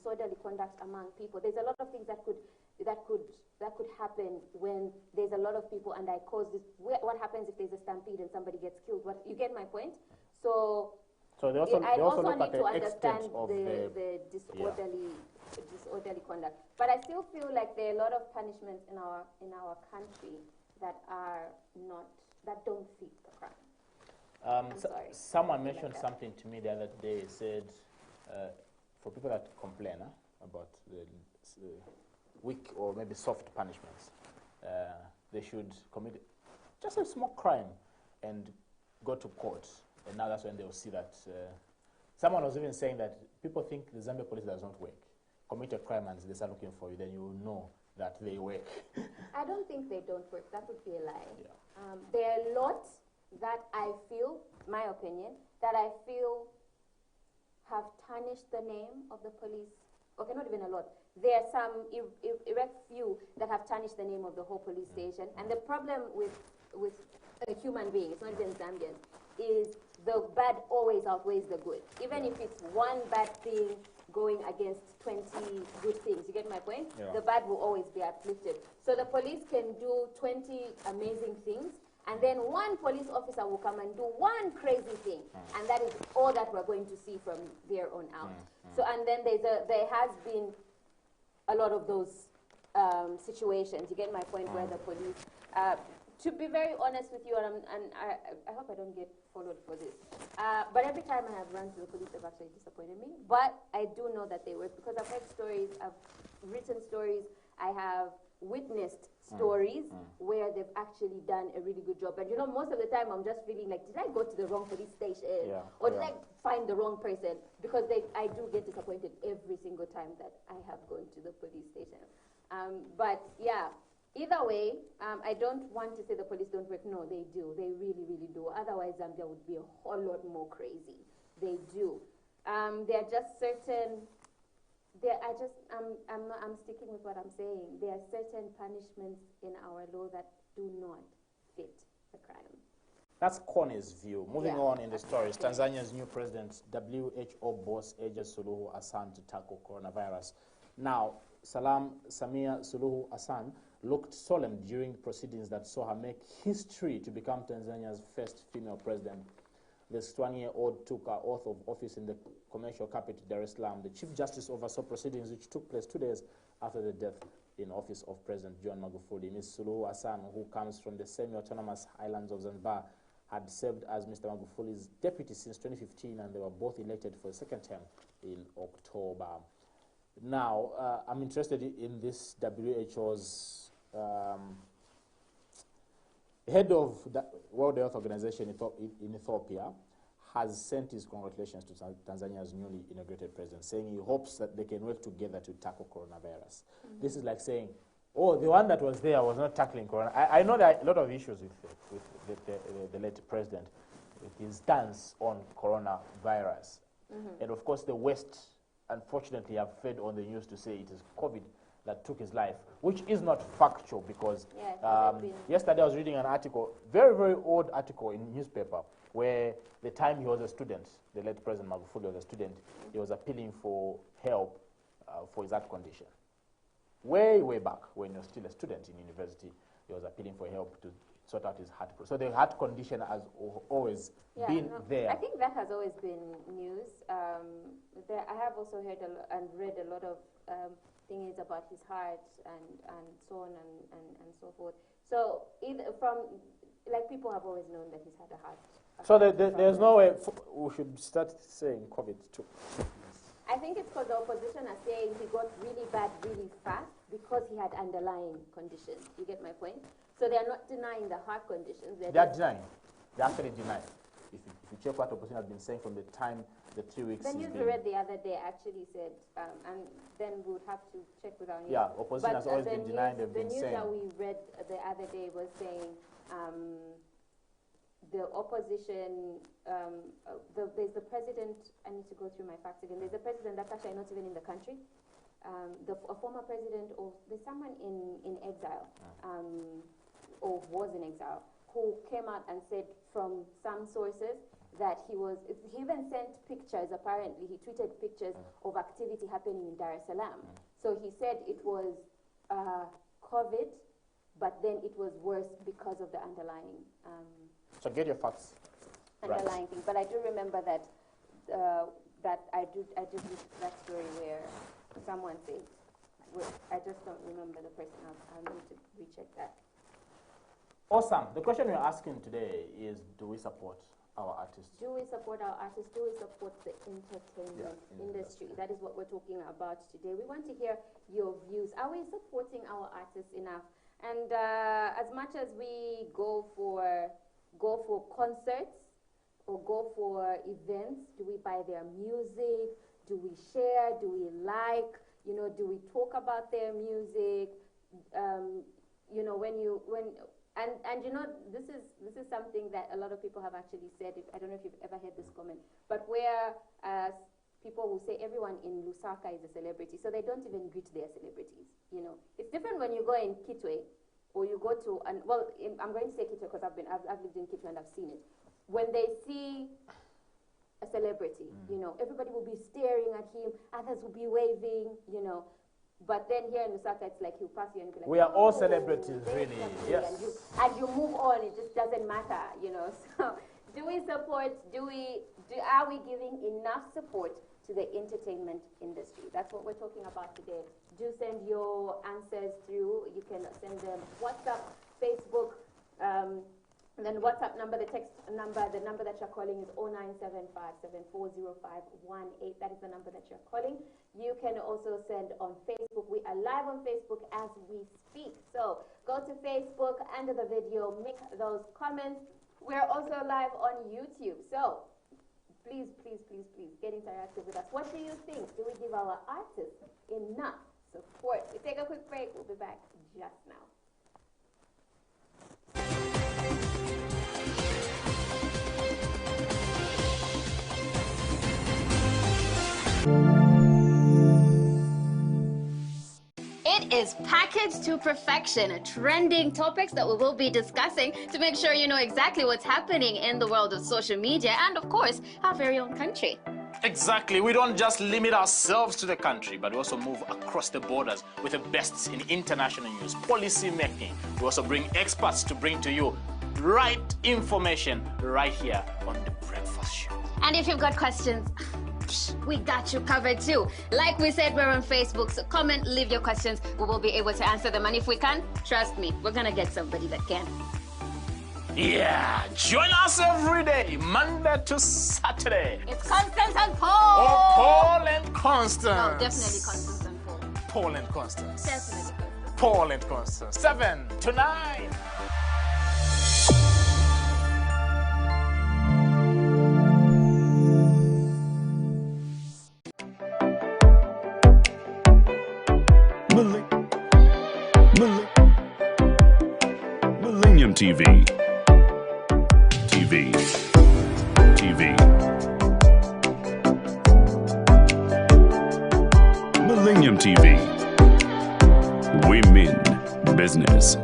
disorderly conduct among people. There's a lot of things that could happen when there's a lot of people, and I cause this. What happens if there's a stampede and somebody gets killed? What, you get my point? So they also, I they also also look need at to the understand extent of the disorderly conduct. But I still feel like there are a lot of punishments in our country that don't fit the crime. Someone mentioned something to me the other day. Said for people that complain about the weak or maybe soft punishments, they should commit just a small crime and go to court. And now that's when they'll see that. Someone was even saying that people think the Zambia police does not work. Commit a crime and they start looking for you, then you will know that they work. I don't think they don't work. That would be a lie. Yeah. There are lots that I feel, my opinion, that I feel have tarnished the name of the police. Okay, not even a lot. There are some erect few that have tarnished the name of the whole police station. And the problem with a human being, it's not even Zambian, is the bad always outweighs the good. Even if it's one bad thing going against 20 good things, you get my point? Yeah. The bad will always be uplifted. So the police can do 20 amazing things, and then one police officer will come and do one crazy thing, and that is all that we're going to see from there on out. So, and then there has been a lot of those situations, you get my point, where the police, to be very honest with you, and I hope I don't get followed for this, but every time I have run to the police, they've actually disappointed me. But I do know that they work, because I've heard stories, I've written stories, I have witnessed stories where they've actually done a really good job. And you know, most of the time I'm just feeling like, did I go to the wrong police station? Or did I find the wrong person? Because I do get disappointed every single time that I have gone to the police station. But yeah, either way, I don't want to say the police don't work. No, they do. They really, really do. Otherwise, Zambia would be a whole lot more crazy. They do. There are just certain... I'm sticking with what I'm saying. There are certain punishments in our law that do not fit the crime. That's Connie's view. Moving on in the stories, Tanzania's new president, WHO boss urges Suluhu Hassan to tackle coronavirus. Now, Samia Suluhu Hassan looked solemn during proceedings that saw her make history to become Tanzania's first female president. This 20-year-old took her oath of office in the commercial capital, Dar es Salaam. The Chief Justice oversaw proceedings which took place 2 days after the death in office of President John Magufuli. Ms. Suluhu Hassan, who comes from the semi-autonomous islands of Zanzibar, had served as Mr. Magufuli's deputy since 2015, and they were both elected for a second term in October. Now, I'm interested in this WHO's head of the World Health Organization in Ethiopia has sent his congratulations to Tanzania's newly inaugurated president, saying he hopes that they can work together to tackle coronavirus. This is like saying, oh, the one that was there was not tackling corona. I know there are a lot of issues with the late president, with his stance on coronavirus. And of course, the West, unfortunately, have fed on the news to say it is COVID that took his life, which is not factual, because yesterday I was reading an article, very, very old article in newspaper, where the time he was a student, the late President Magufuli was a student, he was appealing for help for his heart condition. Way, way back, when he was still a student in university, he was appealing for help to sort out his heart problem. So the heart condition has always been there. I think that has always been news. I have also heard and read a lot of things about his heart and so on and so forth. So like, people have always known that he's had a heart. So there's no way we should start saying COVID too. I think it's because the opposition are saying he got really bad really fast because he had underlying conditions. You get my point? So they're not denying the heart conditions. They're denying. They actually deny. If you check what opposition has been saying from the time, the 3 weeks. The news we read the other day actually said, and then we would have to check with our news. Yeah, opposition has always been denying. They've been saying. The news that we read the other day was saying the opposition, there's the president, I need to go through my facts again, there's a president that's actually not even in the country, a former president, or there's someone in exile, or was in exile, who came out and said from some sources that he even sent pictures, apparently, he tweeted pictures of activity happening in Dar es Salaam. So he said it was COVID, but then it was worse because of the underlying So get your facts underlying thing. But I do remember that that I did read that story where someone said, I just don't remember the person. I'll need to recheck that. Awesome. The question we're asking today is, do we support our artists? Do we support our artists? Do we support the entertainment industry? That is what we're talking about today. We want to hear your views. Are we supporting our artists enough? And as much as we go for concerts or go for events, do we buy their music? Do we share? Do we like? You know, do we talk about their music? You know, and you know, this is something that a lot of people have actually said. I don't know if you've ever heard this comment, but where people will say everyone in Lusaka is a celebrity, so they don't even greet their celebrities. You know, it's different when you go in Kitwe, or you go to I'm going to say Kitwe because I've lived in Kitwe and I've seen it. When they see a celebrity, you know, everybody will be staring at him, others will be waving, you know. But then here in Lusaka, it's like he'll pass you and be like, we are all celebrities, really. Yes. And you move on, it just doesn't matter, you know. So do we support, are we giving enough support to the entertainment industry? That's what we're talking about today. Do send your answers through. You can send them WhatsApp, Facebook, and then WhatsApp number, the text number, the number that you're calling is 0975740518. That is the number that you're calling. You can also send on Facebook. We are live on Facebook as we speak. So go to Facebook, under the video, make those comments. We're also live on YouTube. So please, please, please, please get interactive with us. What do you think? Do we give our artists enough support? We take a quick break. We'll be back just now. It is packaged to perfection, trending topics that we will be discussing to make sure you know exactly what's happening in the world of social media and, of course, our very own country. Exactly. We don't just limit ourselves to the country, but we also move across the borders with the best in international news, policy making. We also bring experts to bring to you right information right here on The Breakfast Show. And if you've got questions, we got you covered too. Like we said, we're on Facebook, so comment, leave your questions. We will be able to answer them. And if we can, trust me, we're going to get somebody that can. Yeah, join us every day, Monday to Saturday. It's Constance and Paul. Oh, Paul and Constance. No, definitely Constance and Paul. Paul and Constance. Definitely Constance. Paul and Constance. 7 to 9. Millennium TV. Millennium TV. We mean business.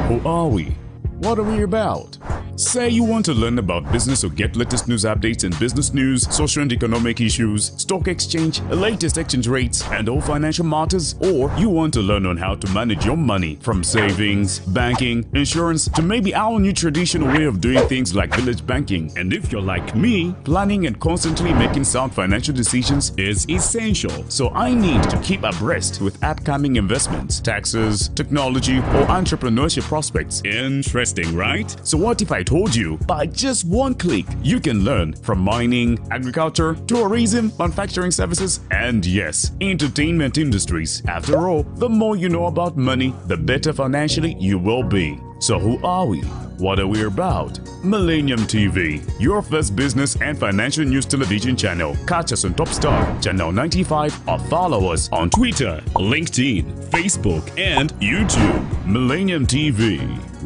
Who are we? What are we about? Say you want to learn about business or get latest news updates in business news, social and economic issues, stock exchange, latest exchange rates, and all financial matters, or you want to learn on how to manage your money from savings, banking, insurance, to maybe our new traditional way of doing things like village banking. And if you're like me, planning and constantly making sound financial decisions is essential. So I need to keep abreast with upcoming investments, taxes, technology, or entrepreneurship prospects. Interesting, right? So what if I told you by just one click you can learn from mining, agriculture, tourism, manufacturing services, and yes, entertainment industries. After all, the more you know about money, the better financially you will be. So who are we? What are we about? Millennium TV, your first business and financial news television channel. Catch us on Top Star, Channel 95, or follow us on Twitter, LinkedIn, Facebook, and YouTube. Millennium TV,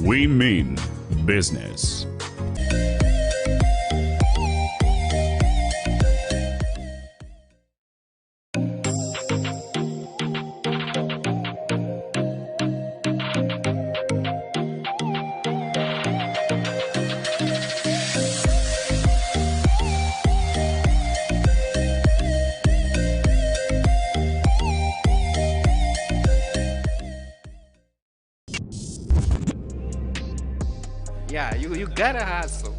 we mean business. you gotta hustle.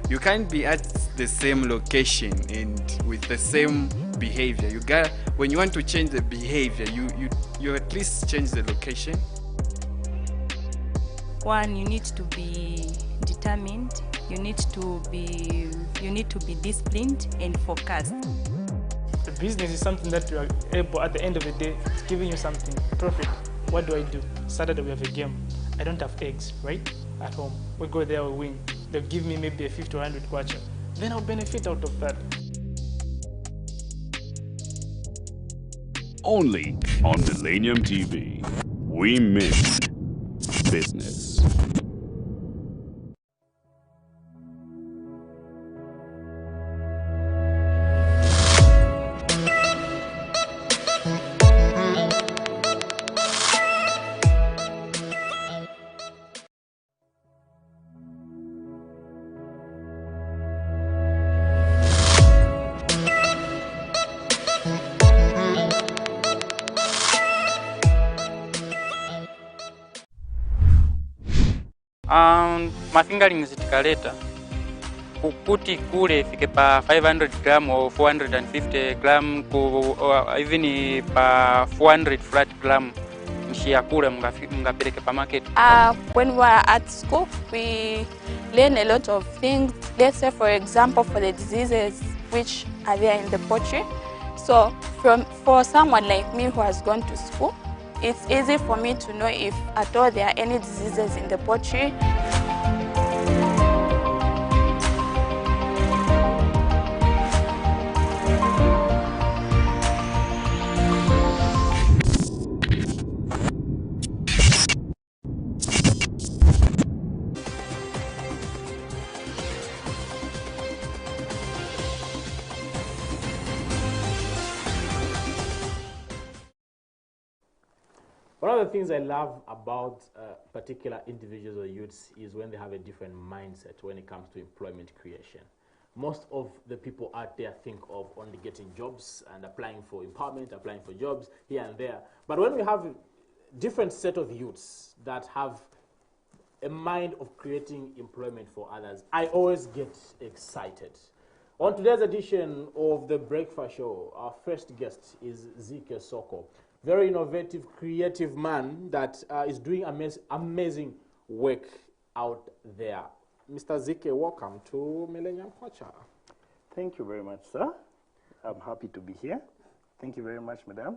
You can't be at the same location and with the same behavior. You got when you want to change the behavior, you at least change the location. One, you need to be determined. You need to be disciplined and focused. The business is something that you are able, at the end of the day, it's giving you something, profit. What do? Saturday we have a game. I don't have eggs, right? At home. We go there, we win. They'll give me maybe a 50 or 100 kwacha. Then I'll benefit out of that. Only on Millennium TV. We mean business. Mafingerings tikaleta kukuti kule ifike pa 500 gram or 450 gram or even pa 400 flat gram nishia kule mngapeleke pa market. When we are at school, we learn a lot of things. Let's say, for example, for the diseases which are there in the poultry. So for someone like me who has gone to school, it's easy for me to know if at all there are any diseases in the poultry. One of the things I love about particular individuals or youths is when they have a different mindset when it comes to employment creation. Most of the people out there think of only getting jobs and applying for empowerment, applying for jobs here and there. But when we have a different set of youths that have a mind of creating employment for others, I always get excited. On today's edition of The Breakfast Show, our first guest is Zike Soko. Very innovative, creative man that is doing amazing work out there. Mr. Zike, welcome to Millennium Kwacha. Thank you very much, sir. I'm happy to be here. Thank you very much, madam,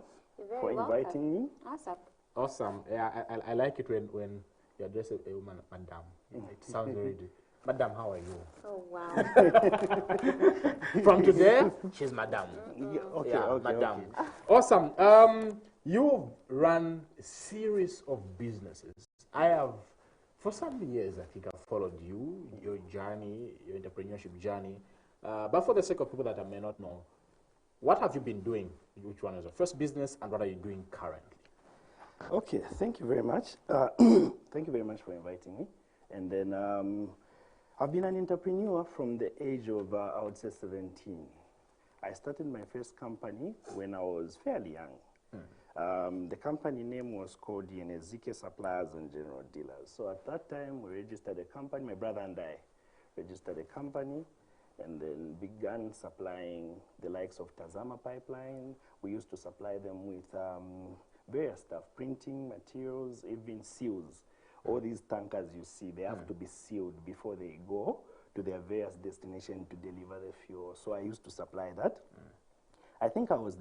for inviting me. Awesome. Awesome. Yeah, I like it when you address a woman, madam. It sounds very good. Madam, how are you? Oh, wow. From today, she's madam. Okay, yeah, okay, madam. okay. Awesome. You've run a series of businesses. I have, for some years, I think I've followed you, your journey, your entrepreneurship journey. But for the sake of people that I may not know, what have you been doing? Which one is your first business, and what are you doing currently? Okay, thank you very much. Thank you very much for inviting me. And then I've been an entrepreneur from the age of, I would say, 17. I started my first company when I was fairly young. The company name was called Zike Suppliers and General Dealers. So at that time, we registered a company. My brother and I registered a company and then began supplying the likes of Tazama pipeline. We used to supply them with various stuff, printing materials, even seals. All these tankers you see, they have to be sealed before they go to their various destinations to deliver the fuel. So I used to supply that. I think I was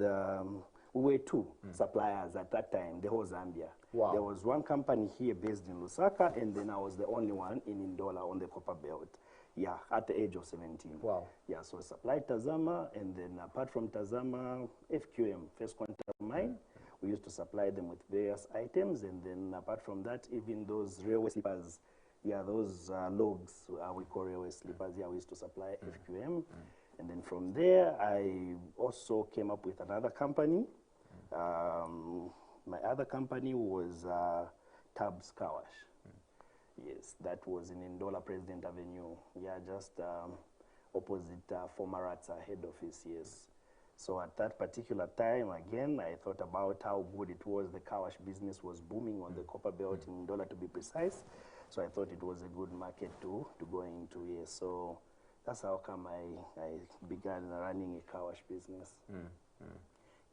we were two suppliers at that time, the whole Zambia. Wow. There was one company here based in Lusaka, and then I was the only one in Ndola on the copper belt. Yeah, at the age of 17. Wow. Yeah, so I supplied Tazama, and then apart from Tazama, FQM, First Quantum Mine, we used to supply them with various items, and then apart from that, even those railway slippers, yeah, those logs, we call railway slippers, yeah, we used to supply FQM. And then from there, I also came up with another company. My other company was Tabs Kawash. Yes, that was in Ndola President Avenue. Yeah, just opposite former Ratsa head office, yes. So at that particular time, again, I thought about how good it was. The Kawash business was booming on the copper belt in Ndola, to be precise. So I thought it was a good market to go into, yes. So that's how come I began running a car wash business.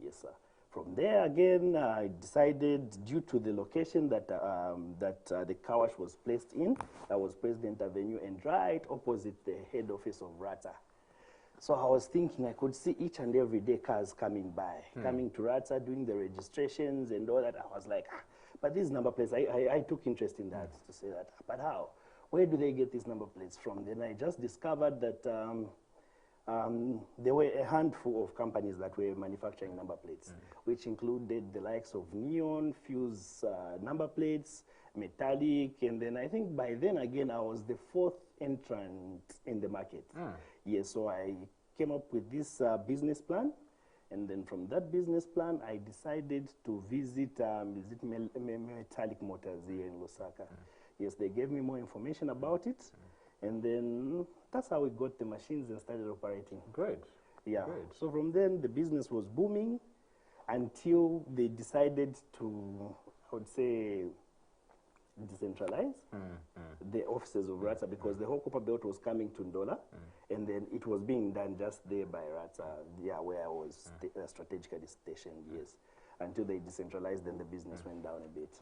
Yes, sir. From there again, I decided, due to the location that the car wash was placed in, that was President Avenue, and right opposite the head office of Rata. So I was thinking I could see each and every day cars coming by, coming to Rata, doing the registrations and all that. I was like, but these number plates, I took interest in that, to say that, but how? Where do they get these number plates from? Then I just discovered that there were a handful of companies that were manufacturing number plates, which included the likes of Neon, Fuse number plates, Metallic, and then I think by then again I was the fourth entrant in the market. Yes, so I came up with this business plan, and then from that business plan I decided to visit Metallic Motors here in Lusaka. Yes, they gave me more information about it, and then that's how we got the machines and started operating. Great. Yeah. Great. So from then the business was booming until they decided to, I would say, decentralize the offices of Rata, because the whole Copper Belt was coming to Ndola, and then it was being done just there by Rata, where I was strategically stationed, yes. Until they decentralized, then the business went down a bit.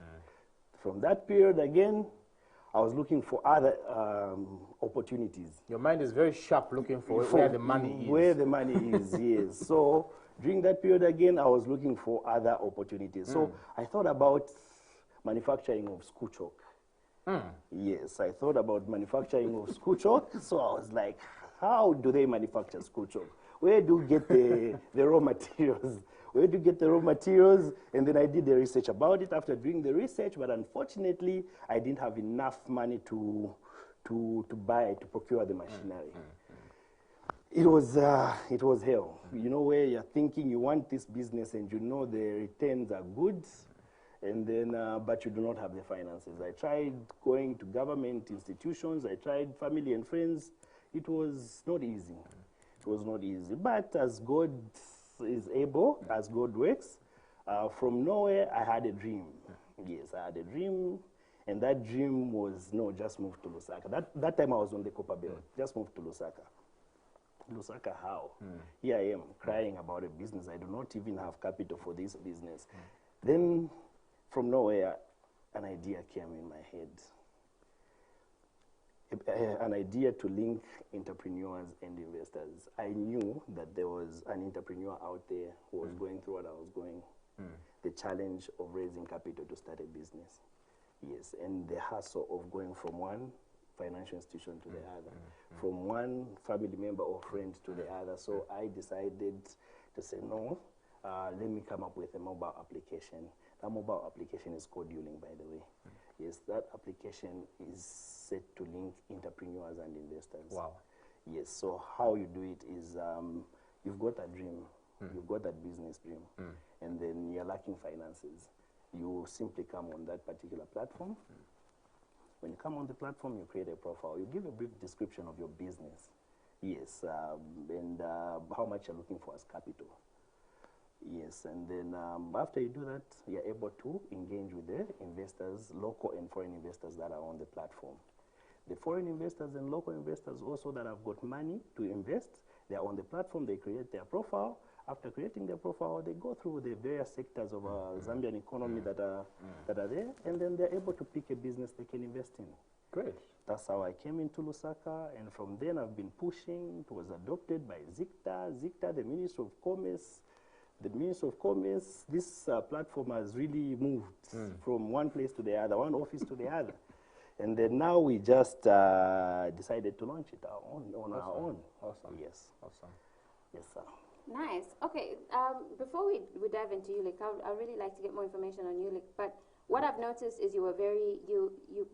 From that period again, I was looking for other opportunities. Your mind is very sharp, looking for where the money is. Where the money is, yes. So during that period again, I was looking for other opportunities. So I thought about manufacturing of school chalk. Yes, I thought about manufacturing of school chalk. So I was like, how do they manufacture school chalk? Where do you get the raw materials? Where do you get the raw materials? And then I did the research about it after doing the research, but unfortunately, I didn't have enough money to procure the machinery. It was hell. You know, where you're thinking you want this business and you know the returns are good, and then, but you do not have the finances. I tried going to government institutions, I tried family and friends. It was not easy. It was not easy, but as God is able, as God works, from nowhere I had a dream. Yes, I had a dream, and that dream was, no, just move to Lusaka. That time I was on the Copper Belt, just move to Lusaka. Lusaka, how? Here I am crying about a business. I do not even have capital for this business. Then, from nowhere, an idea came in my head. An idea to link entrepreneurs and investors. I knew that there was an entrepreneur out there who was going through what I was going, the challenge of raising capital to start a business. Yes, and the hassle of going from one financial institution to the other, from one family member or friend to the other. So I decided to say, no, let me come up with a mobile application. That mobile application is called Ulink, by the way. Yes, that application is set to link entrepreneurs and investors. Wow. Yes, so how you do it is you've got a dream, you've got that business dream, and then you're lacking finances. You simply come on that particular platform. When you come on the platform, you create a profile. You give a brief description of your business. Yes, and how much you're looking for as capital. Yes, and then after you do that, you're able to engage with the investors, local and foreign investors that are on the platform. The foreign investors and local investors also that have got money to invest, they're on the platform, they create their profile. After creating their profile, they go through the various sectors of Zambian economy that are there, and then they're able to pick a business they can invest in. Great. That's how I came into Lusaka, and from then I've been pushing. It was adopted by ZICTA, the Ministry of Commerce. The Ministry of Commerce, this platform has really moved from one place to the other, one office to the other. And then now we just decided to launch it on our own. Awesome. Yes. Awesome. Yes, sir. Nice. Okay, before we dive into Ulink, I'd really like to get more information on Ulink. But what I've noticed is you were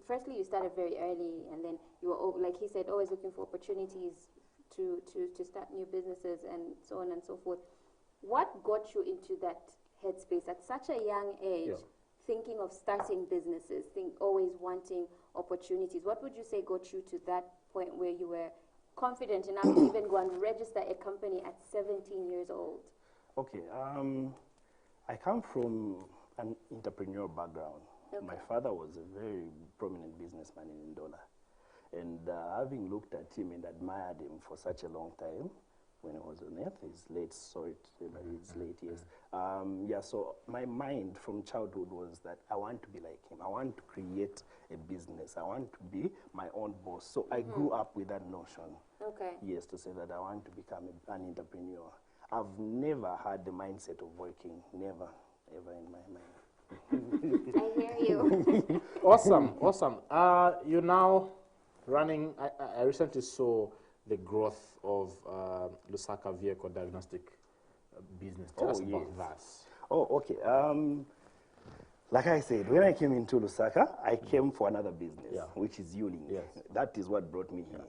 firstly, you started very early, and then you were, like he said, always looking for opportunities to start new businesses and so on and so forth. What got you into that headspace at such a young age, thinking of starting businesses, always wanting opportunities? What would you say got you to that point where you were confident enough to even go and register a company at 17 years old? Okay, I come from an entrepreneurial background. Okay. My father was a very prominent businessman in Ndola. And having looked at him and admired him for such a long time, when he was on earth, his late years. Yeah, so my mind from childhood was that I want to be like him. I want to create a business. I want to be my own boss. So I grew up with that notion. Okay. Yes, to say that I want to become an entrepreneur. I've never had the mindset of working, never, ever in my mind. I hear you. Awesome, awesome. You're now running, I recently saw the growth of Lusaka Vehicle Diagnostic business. Tell us about that. Oh, okay. Like I said, when I came into Lusaka, I came for another business, which is Yuling. Yes. That is what brought me here.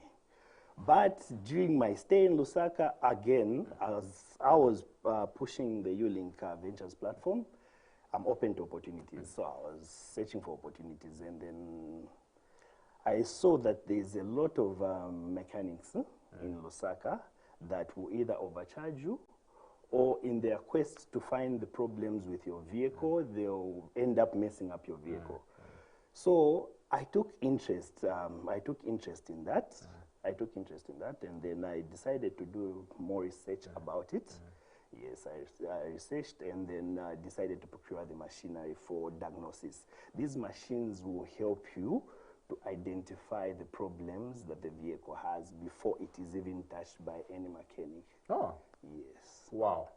But during my stay in Lusaka, again, as I was pushing the Ulink Ventures platform, I'm open to opportunities. So I was searching for opportunities, and then I saw that there's a lot of mechanics in Lusaka that will either overcharge you, or in their quest to find the problems with your vehicle, they'll end up messing up your vehicle. So I took interest. I took interest in that. And then I decided to do more research about it. Yes, I researched and then decided to procure the machinery for diagnosis. These machines will help you to identify the problems that the vehicle has before it is even touched by any mechanic. Oh. Yes. Wow.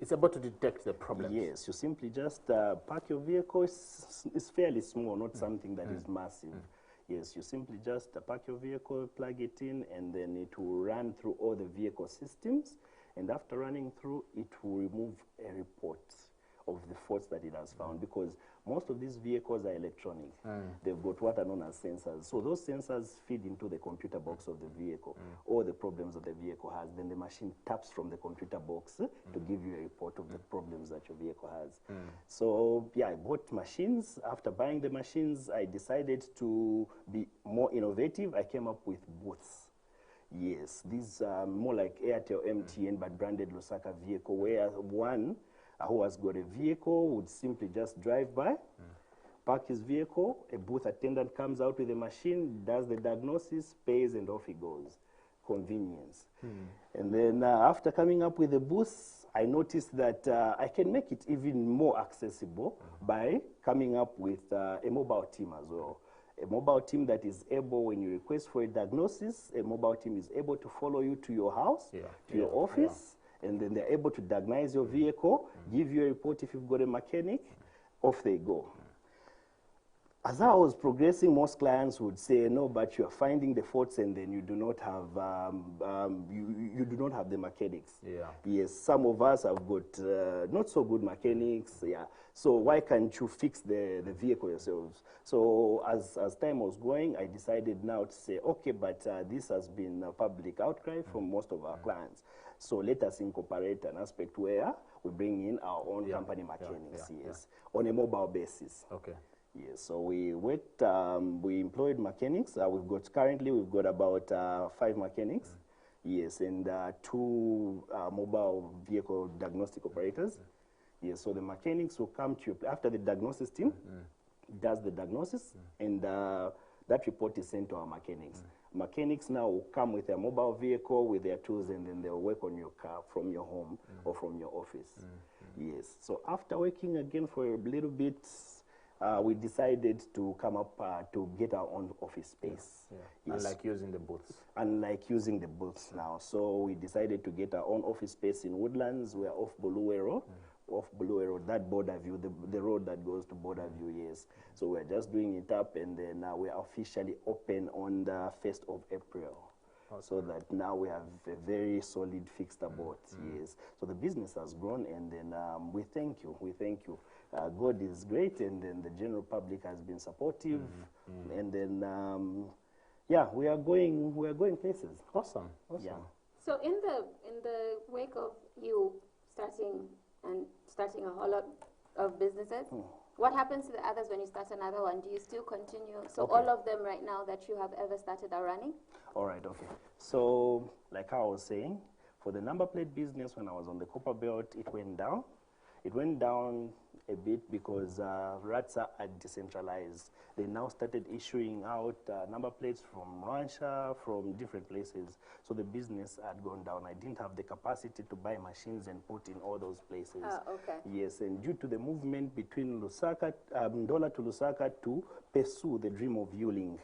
It's able to detect the problems. Yes, you simply just park your vehicle. It's fairly small, not something that is massive. Yes, you simply just park your vehicle, plug it in, and then it will run through all the vehicle systems. And after running through, it will remove a report of the faults that it has found, because most of these vehicles are electronic. They've got what are known as sensors. So those sensors feed into the computer box of the vehicle, all the problems that the vehicle has. Then the machine taps from the computer box to give you a report of the problems that your vehicle has. So yeah, I bought machines. After buying the machines, I decided to be more innovative. I came up with booths. Yes, these are more like Airtel MTN, but branded Lusaka vehicle, where one who has got a vehicle would simply just drive by, park his vehicle, a booth attendant comes out with a machine, does the diagnosis, pays, and off he goes. Convenience. And then after coming up with the booth, I noticed that I can make it even more accessible by coming up with a mobile team as well. A mobile team that is able, when you request for a diagnosis, a mobile team is able to follow you to your house, to your office, and then they're able to diagnose your vehicle, give you a report if you've got a mechanic, off they go. As I was progressing, most clients would say, no, but you are finding the faults and then you do not have, you do not have the mechanics. Yes, some of us have got not so good mechanics, so why can't you fix the vehicle yourselves? So as time was going, I decided now to say, okay, but this has been a public outcry from most of our clients. So let us incorporate an aspect where we bring in our own company mechanics, on a mobile basis. Okay. Yes, so we worked, we employed mechanics. Currently we've got about 5 mechanics. Yes, and 2 mobile vehicle diagnostic operators. Yes, so the mechanics will come to you after the diagnosis team does the diagnosis, and that report is sent to our mechanics. Mechanics now will come with their mobile vehicle, with their tools, and then they'll work on your car from your home or from your office. Yes, so after working again for a little bit, we decided to come up to get our own office space. Yes. Unlike using the booths. Unlike using the booths now. So we decided to get our own office space in Woodlands. We're off Buluwe Road. Off Buluwe Road, that border view, the road that goes to border view, yes. So we're just doing it up, and then we're officially open on the 1st of April. So that now we have a very solid fixed abode, yes. So the business has grown, and then we thank you. God is great, and then the general public has been supportive, and then yeah, we are going places. Awesome. Yeah. So in the wake of you starting a whole lot of businesses, what happens to the others when you start another one? Do you still continue? So all of them right now that you have ever started are running? All right, okay. So like I was saying, for the number plate business, when I was on the copper belt, it went down. It went down a bit because RATSA are decentralized. They now started issuing out number plates from Rwanda, from different places. So the business had gone down. I didn't have the capacity to buy machines and put in all those places. Okay. Yes, and due to the movement between Lusaka, Ndola to Lusaka to pursue the dream of Yuling,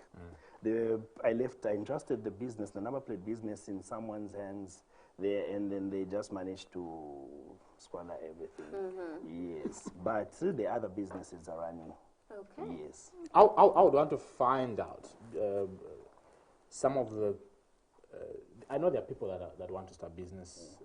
I entrusted the business, the number plate business, in someone's hands there, and then they just managed to squander everything. Yes, but the other businesses are running. Okay. Yes. I would want to find out some of the. I know there are people that want to start business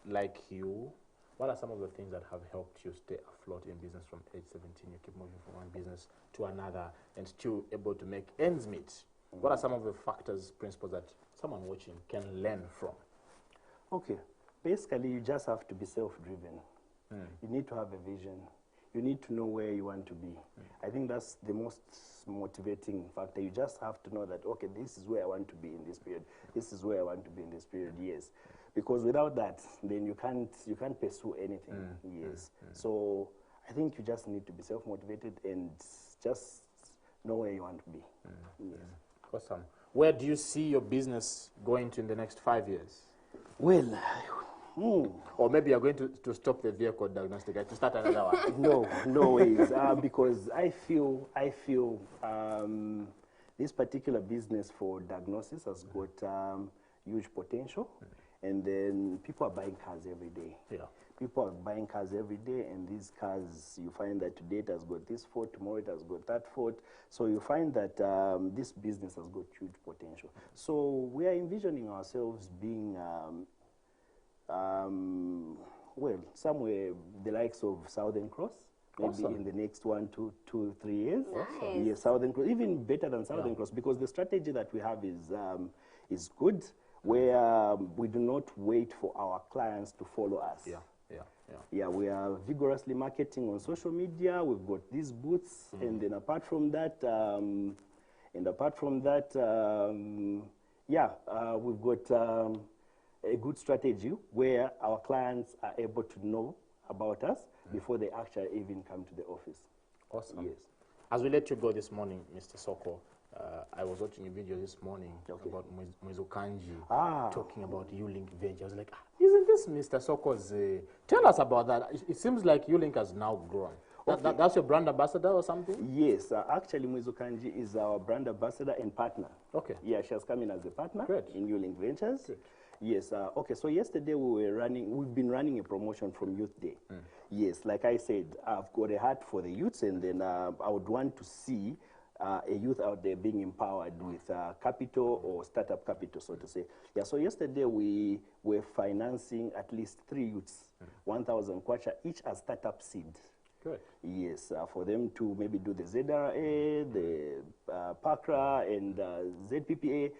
like you. What are some of the things that have helped you stay afloat in business from age 17? You keep moving from one business to another and still able to make ends meet. What are some of the factors, principles that someone watching can learn from? Okay. Basically, you just have to be self-driven. You need to have a vision. You need to know where you want to be. I think that's the most motivating factor. You just have to know that, okay, this is where I want to be in this period. This is where I want to be in this period, yes. Because without that, then you can't pursue anything, yes. So I think you just need to be self-motivated and just know where you want to be. Yes. Awesome. Where do you see your business going to in the next 5 years? Well, or maybe you're going to stop the vehicle diagnostic to start another one. No ways. Because I feel this particular business for diagnosis has got huge potential. And then people are buying cars every day. Yeah. People are buying cars every day, and these cars, you find that today it has got this fault, tomorrow it has got that fault. So you find that this business has got huge potential. So we are envisioning ourselves being, well, somewhere the likes of Southern Cross, maybe in the next 1, 2, 3 years. Nice. Yes, Southern Cross, even better than Southern Cross, because the strategy that we have is good, where we do not wait for our clients to follow us. Yeah, we are vigorously marketing on social media. We've got these booths, and then apart from that, we've got a good strategy where our clients are able to know about us before they actually even come to the office. Awesome. Yes. As we let you go this morning, Mr. Soko, I was watching a video this morning about Mwizukanji talking about U-Link Venture. I was like, isn't this Mr. Soko's? Tell us about that. It seems like U-Link has now grown. That's your brand ambassador or something? Yes, actually Mwizukanji is our brand ambassador and partner. Okay. Yeah, she has come in as a partner in U-Link Ventures. Good. Yes, okay, so yesterday we've been running a promotion from Youth Day. Yes, like I said, I've got a heart for the youths, and then I would want to see a youth out there being empowered with capital or startup capital, so to say. Yeah, so yesterday we were financing at least 3 youths, 1,000 kwacha, each as startup seed. Good. Yes, for them to maybe do the ZRA, the PACRA, and ZPPA.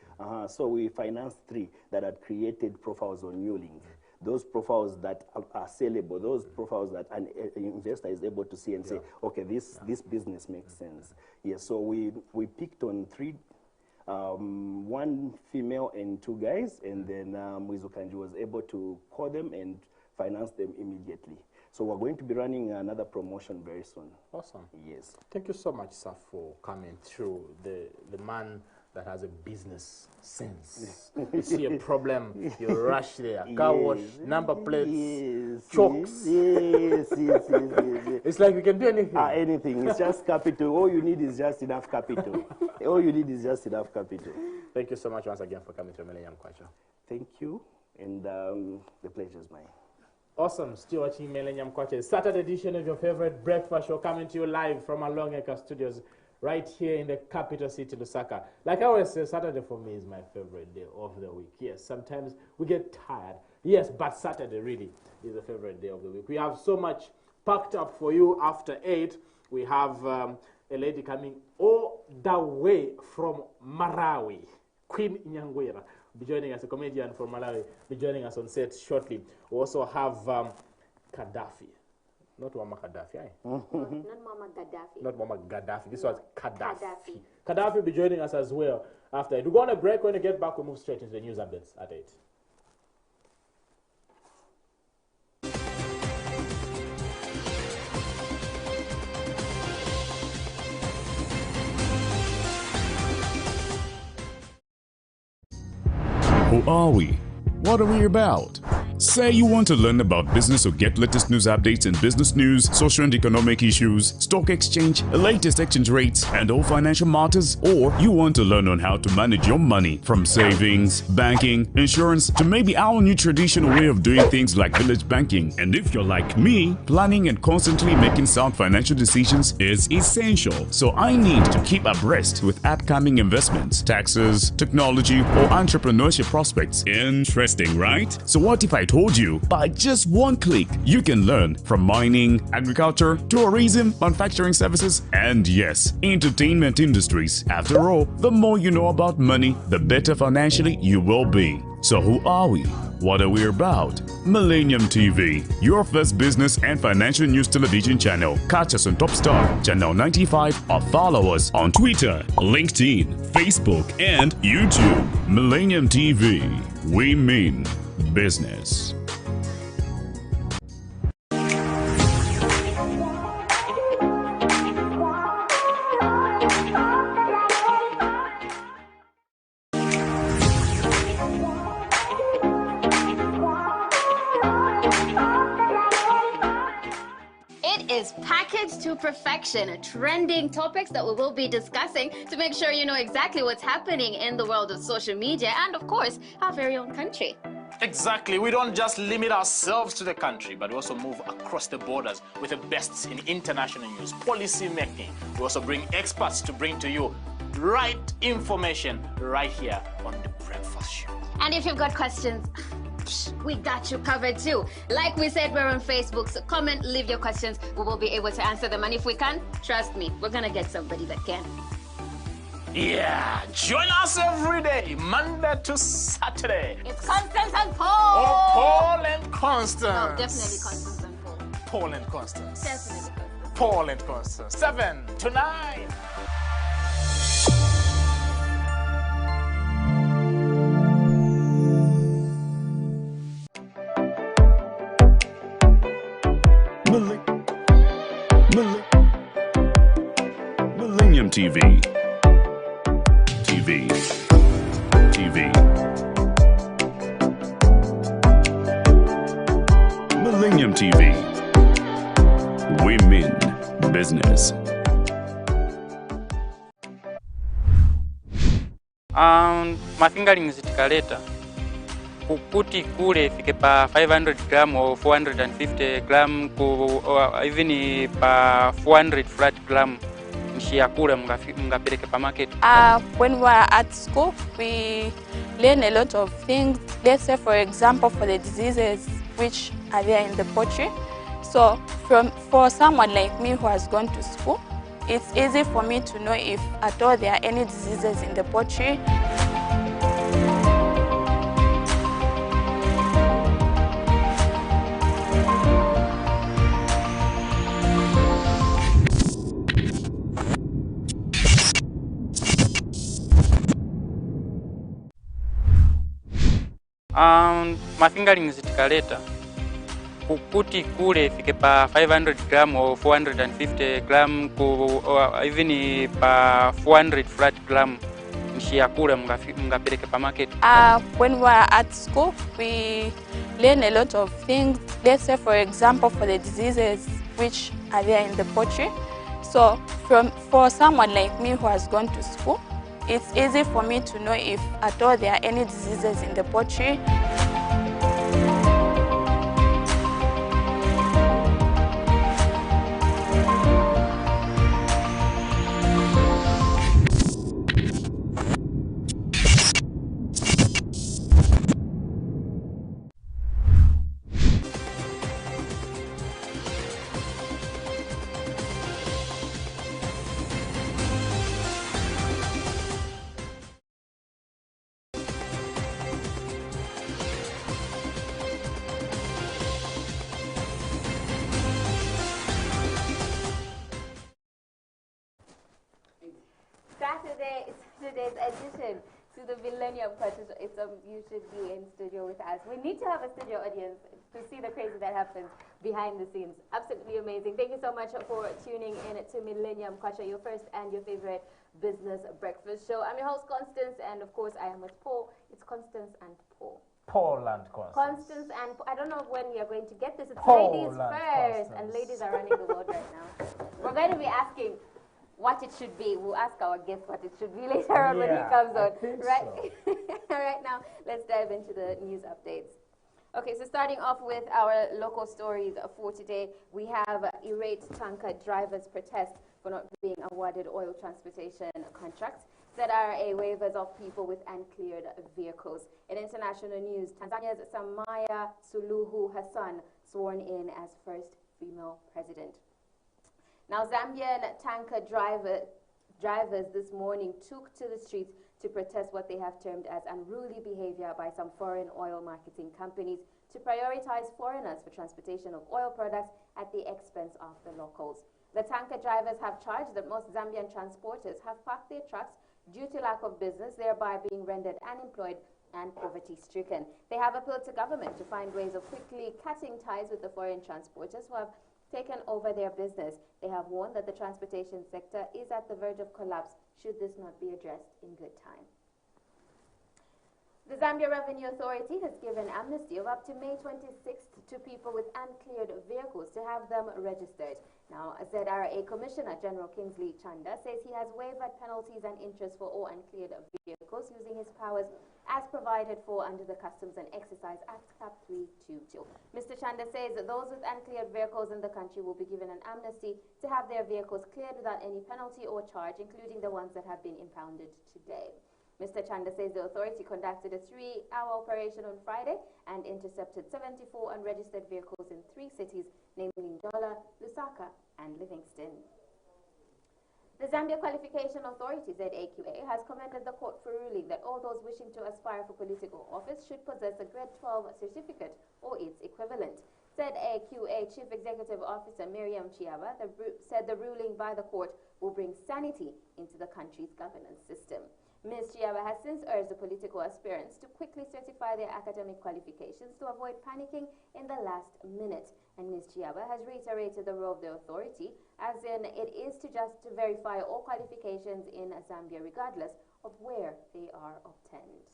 So we financed 3 that had created profiles on Newlink. Those profiles that are sellable, those profiles that an investor is able to see and say, okay, this business makes sense. Yes, so we picked on 3, 1 female and 2 guys, and then Mwizukanji was able to call them and finance them immediately. So we're going to be running another promotion very soon. Awesome. Yes. Thank you so much, sir, for coming through. The man that has a business sense. You see a problem, you rush there. Car wash, number plates, chokes. Yes. It's like you can do anything. Anything. It's just capital. All you need is just enough capital. All you need is just enough capital. Thank you so much once again for coming to Millennium Kwacha. Thank you, and the pleasure is mine. Awesome. Still watching Millennium Kwacha. Saturday edition of your favorite breakfast show coming to you live from our Longacre studios right here in the capital city, Lusaka. Like I always say, Saturday for me is my favorite day of the week. Yes, sometimes we get tired. Yes, but Saturday really is the favorite day of the week. We have so much packed up for you after 8. We have a lady coming all the way from Marawi, Queen Nyangwera. Be joining us, a comedian from Malawi, be joining us on set shortly. We also have Gaddafi. Not Muammar Gaddafi, eh? Not Muammar Gaddafi. Not Muammar Gaddafi. This was Gaddafi. Gaddafi will be joining us as well after it. We're going to break. When we get back, we'll move straight into the news updates at 8. who are we? What are we about? Say you want to learn about business or get latest news updates in business news, social and economic issues, stock exchange, latest exchange rates, and all financial matters, or you want to learn on how to manage your money from savings, banking, insurance, to maybe our new traditional way of doing things like village banking. And if you're like me, planning and constantly making sound financial decisions is essential. So I need to keep abreast with upcoming investments, taxes, technology, or entrepreneurship prospects. Interesting, right? So what if I told you by just one click you can learn from mining, agriculture, tourism, manufacturing services, and yes, entertainment industries. After all, the more you know about money, the better financially you will be. So who are we? What are we about? Millennium TV, your first business and financial news television channel. Catch us on Top Star, Channel 95, or follow us on Twitter, LinkedIn, Facebook, and YouTube. Millennium TV, we mean business. It is packaged to perfection, trending topics that we will be discussing to make sure you know exactly what's happening in the world of social media and, of course, our very own country. Exactly. We don't just limit ourselves to the country, but we also move across the borders with the best in international news, policy making. We also bring experts to bring to you right information right here on The Breakfast Show. And if you've got questions, we got you covered too. Like we said, we're on Facebook, so comment, leave your questions. We will be able to answer them. And if we can, trust me, we're going to get somebody that can. Yeah, join us every day, Monday to Saturday. It's Constance and Paul. Oh, Paul and Constance. No, definitely Constance and Paul. Paul and Constance. Definitely Constance. Paul and Constance. 7 to 9. Millennium TV. Millennium TV. We mean business. Mafingerings tikaleta kuti kule ifike pa 500 gram or 450 gram even pa 400 flat gram mshia kule mngapeleke pa market. When we are at school, we learn a lot of things. Let's say, for example, for the diseases which are there in the poultry. So for someone like me who has gone to school, it's easy for me to know if at all there are any diseases in the poultry. Mafingerings tikaleta kuti kule ifike pa 500 gram or 450 gram even pa 400 flat gram mshia kule mngapeleke pa market. When we are at school, we learn a lot of things. Let's say, for example, for the diseases which are there in the poultry. So for someone like me who has gone to school, it's easy for me to know if at all there are any diseases in the poultry. Today's addition to the Millennium Kwacha. You should be in studio with us. We need to have a studio audience to see the crazy that happens behind the scenes. Absolutely amazing. Thank you so much for tuning in to Millennium Kwacha, your first and your favorite business breakfast show. I'm your host, Constance, and of course I am with Paul. It's Constance and Paul. Paul and Constance. Constance and I don't know when we are going to get this. It's Paul ladies and first, Constance. and ladies are running the world right now. We're going to be asking what it should be. We'll ask our guest what it should be later on when he comes on. Right? So. Right now, let's dive into the news updates. Okay, so starting off with our local stories for today, we have irate tanker drivers protest for not being awarded oil transportation contracts. ZRA waivers of people with uncleared vehicles. In international news, Tanzania's Samia Suluhu Hassan sworn in as first female president. Now, Zambian tanker drivers this morning took to the streets to protest what they have termed as unruly behavior by some foreign oil marketing companies to prioritize foreigners for transportation of oil products at the expense of the locals. The tanker drivers have charged that most Zambian transporters have parked their trucks due to lack of business, thereby being rendered unemployed and poverty-stricken. They have appealed to government to find ways of quickly cutting ties with the foreign transporters who have taken over their business. They have warned that the transportation sector is at the verge of collapse should this not be addressed in good time. The Zambia Revenue Authority has given amnesty of up to May 26th to people with uncleared vehicles to have them registered. Now, ZRA Commissioner General Kingsley Chanda says he has waived penalties and interest for all uncleared vehicles using his powers as provided for under the Customs and Excise Act Cap 322. Mr. Chanda says that those with uncleared vehicles in the country will be given an amnesty to have their vehicles cleared without any penalty or charge, including the ones that have been impounded today. Mr. Chanda says the authority conducted a 3-hour operation on Friday and intercepted 74 unregistered vehicles in 3 cities, namely Ndola, Lusaka, and Livingston. The Zambia Qualification Authority, ZAQA, has commended the court for ruling that all those wishing to aspire for political office should possess a Grade 12 certificate or its equivalent. ZAQA Chief Executive Officer Miriam Chiaba said the ruling by the court will bring sanity into the country's governance system. Ms. Chiaba has since urged the political aspirants to quickly certify their academic qualifications to avoid panicking in the last minute. And Ms. Chiaba has reiterated the role of the authority, as in it is to verify all qualifications in Zambia regardless of where they are obtained.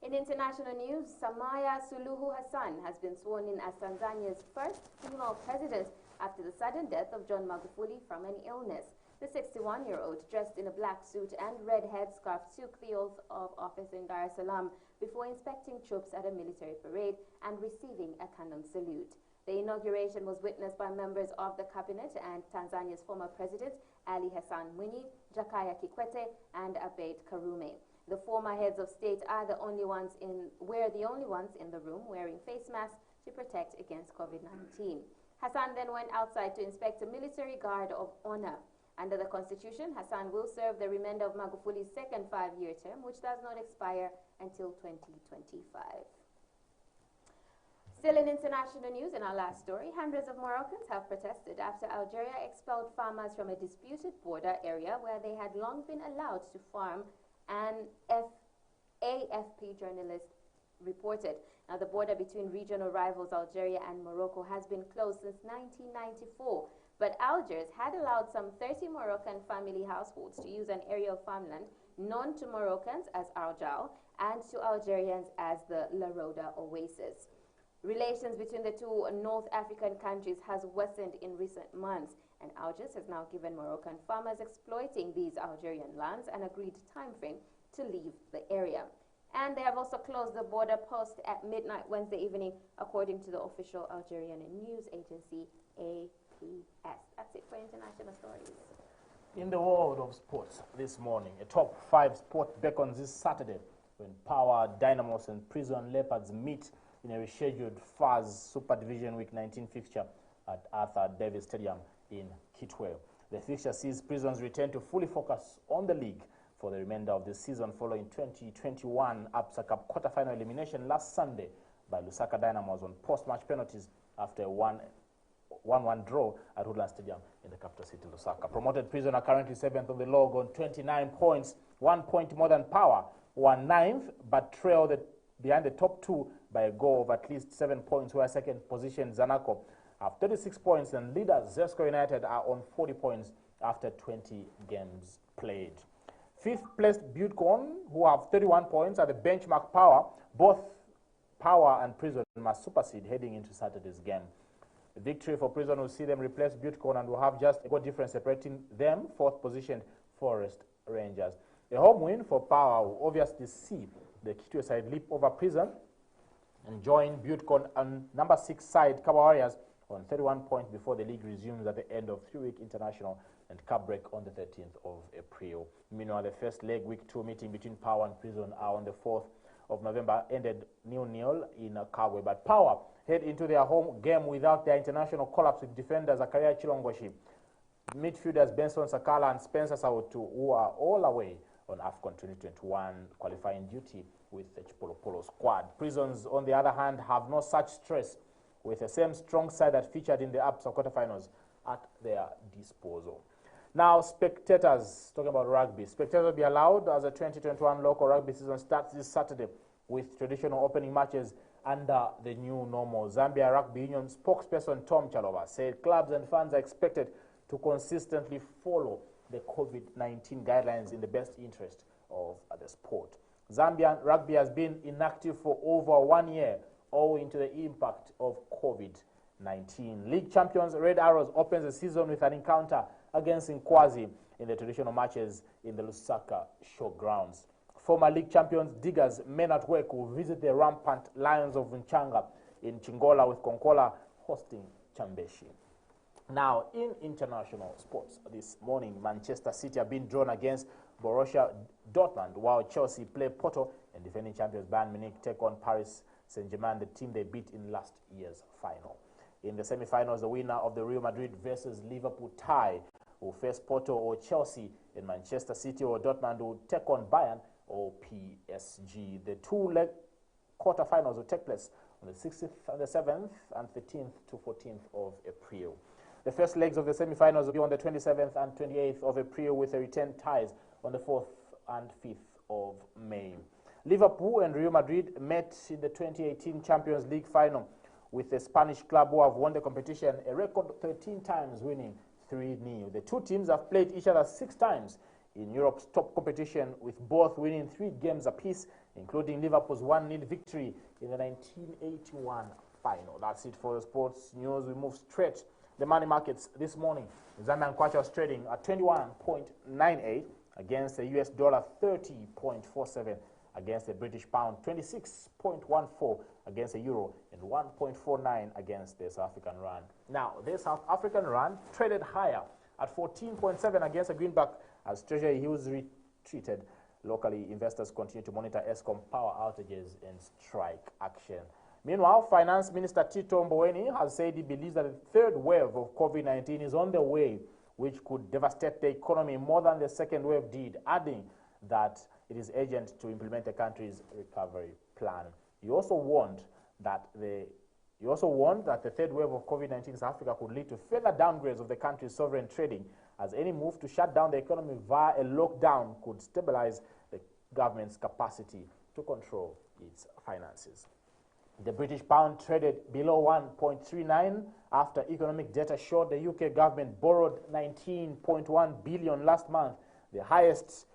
In international news, Samia Suluhu Hassan has been sworn in as Tanzania's first female president after the sudden death of John Magufuli from an illness. The 61-year-old, dressed in a black suit and red headscarf, took the oath of office in Dar es Salaam before inspecting troops at a military parade and receiving a cannon salute. The inauguration was witnessed by members of the cabinet and Tanzania's former presidents Ali Hassan Mwinyi, Jakaya Kikwete, and Abeid Karume. The former heads of state were the only ones in the room wearing face masks to protect against COVID-19. Hassan then went outside to inspect a military guard of honor. Under the Constitution, Hassan will serve the remainder of Magufuli's second 5-year term, which does not expire until 2025. Still in international news, in our last story, hundreds of Moroccans have protested after Algeria expelled farmers from a disputed border area where they had long been allowed to farm, an AFP journalist reported. Now, the border between regional rivals Algeria and Morocco has been closed since 1994. But Algiers had allowed some 30 Moroccan family households to use an area of farmland known to Moroccans as Arjal and to Algerians as the La Roda Oasis. Relations between the two North African countries has worsened in recent months, and Algiers has now given Moroccan farmers exploiting these Algerian lands an agreed time frame to leave the area. And they have also closed the border post at midnight Wednesday evening, according to the official Algerian news agency, APS. That's it for international stories. In the world of sports this morning, a top 5 sport beckons this Saturday when Power, Dynamos and Prison Leopards meet in a rescheduled FAS Super Division Week 19 fixture at Arthur Davis Stadium in Kitwe. The fixture sees Prisons return to fully focus on the league for the remainder of the season following 2021 APSA Cup quarter-final elimination last Sunday by Lusaka Dynamos on post-match penalties after a 1-1 draw at Woodland Stadium in the capital city, Lusaka. Promoted Prison are currently 7th on the log on 29 points, 1 point more than Power, 9th, but trail behind the top 2 by a goal of at least 7 points, where second position Zanaco have 36 points, and leaders Zesco United are on 40 points after 20 games played. Fifth placed Buttecon, who have 31 points, are the benchmark Power. Both Power and Prison must supersede heading into Saturday's game. The victory for Prison will see them replace Buttecon and will have just a goal difference separating them. Fourth positioned Forest Rangers. A home win for Power will obviously see the Kitwe side leap over Prison and join Buttecon and number 6 side Kaba Warriors on 31 points before the league resumes at the end of 3-week international and cup break on the 13th of April. Meanwhile, the first leg week 2 meeting between Power and Prison are on the 4th of November, ended 0-0 in Kabwe. But Power head into their home game without their international call-ups with defenders Zakaria Chilongoshi, midfielders Benson Sakala and Spencer Sautu, who are all away on AFCON 2021 qualifying duty with the Chipolo Polo squad. Prisons, on the other hand, have no such stress, with the same strong side that featured in the APSA quarterfinals at their disposal. Now, spectators, talking about rugby, spectators will be allowed as the 2021 local rugby season starts this Saturday with traditional opening matches under the new normal. Zambia Rugby Union spokesperson Tom Chalova said clubs and fans are expected to consistently follow the COVID-19 guidelines in the best interest of the sport. Zambian rugby has been inactive for over 1 year owing to the impact of COVID-19. League champions Red Arrows opens the season with an encounter against Nkwazi in the traditional matches in the Lusaka Showgrounds. Former league champions Diggers Men at Work will visit the rampant Lions of Nchanga in Chingola, with Konkola hosting Chambeshi. Now, in international sports this morning, Manchester City have been drawn against Borussia Dortmund, while Chelsea play Porto, and defending champions Bayern Munich take on Paris Saint-Germain, the team they beat in last year's final. In the semi-finals, the winner of the Real Madrid versus Liverpool tie will face Porto or Chelsea, and Manchester City or Dortmund will take on Bayern or PSG. The two-leg quarterfinals will take place on the 16th and the 7th and 13th to 14th of April. The first legs of the semi-finals will be on the 27th and 28th of April, with the return ties on the 4th and 5th of May. Liverpool and Real Madrid met in the 2018 Champions League final, with the Spanish club, who have won the competition a record 13 times, winning 3-0. The two teams have played each other 6 times in Europe's top competition, with both winning 3 games apiece, including Liverpool's 1-0 victory in the 1981 final. That's it for the sports news. We move straight the money markets this morning. Millennium Kwacha was trading at 21.98 against the US dollar, 30.47 against the British pound, 26.14 against the euro, and 1.49 against the South African rand. Now, the South African rand traded higher at 14.7 against the greenback as Treasury Hills retreated. Locally, investors continue to monitor Eskom power outages and strike action. Meanwhile, Finance Minister Tito Mboweni has said he believes that the third wave of COVID-19 is on the way, which could devastate the economy more than the second wave did, adding that it is urgent to implement the country's recovery plan. He also warned that the third wave of COVID-19 in South Africa could lead to further downgrades of the country's sovereign trading, as any move to shut down the economy via a lockdown could stabilize the government's capacity to control its finances. The British pound traded below 1.39 after economic data showed the UK government borrowed 19.1 billion last month, the highest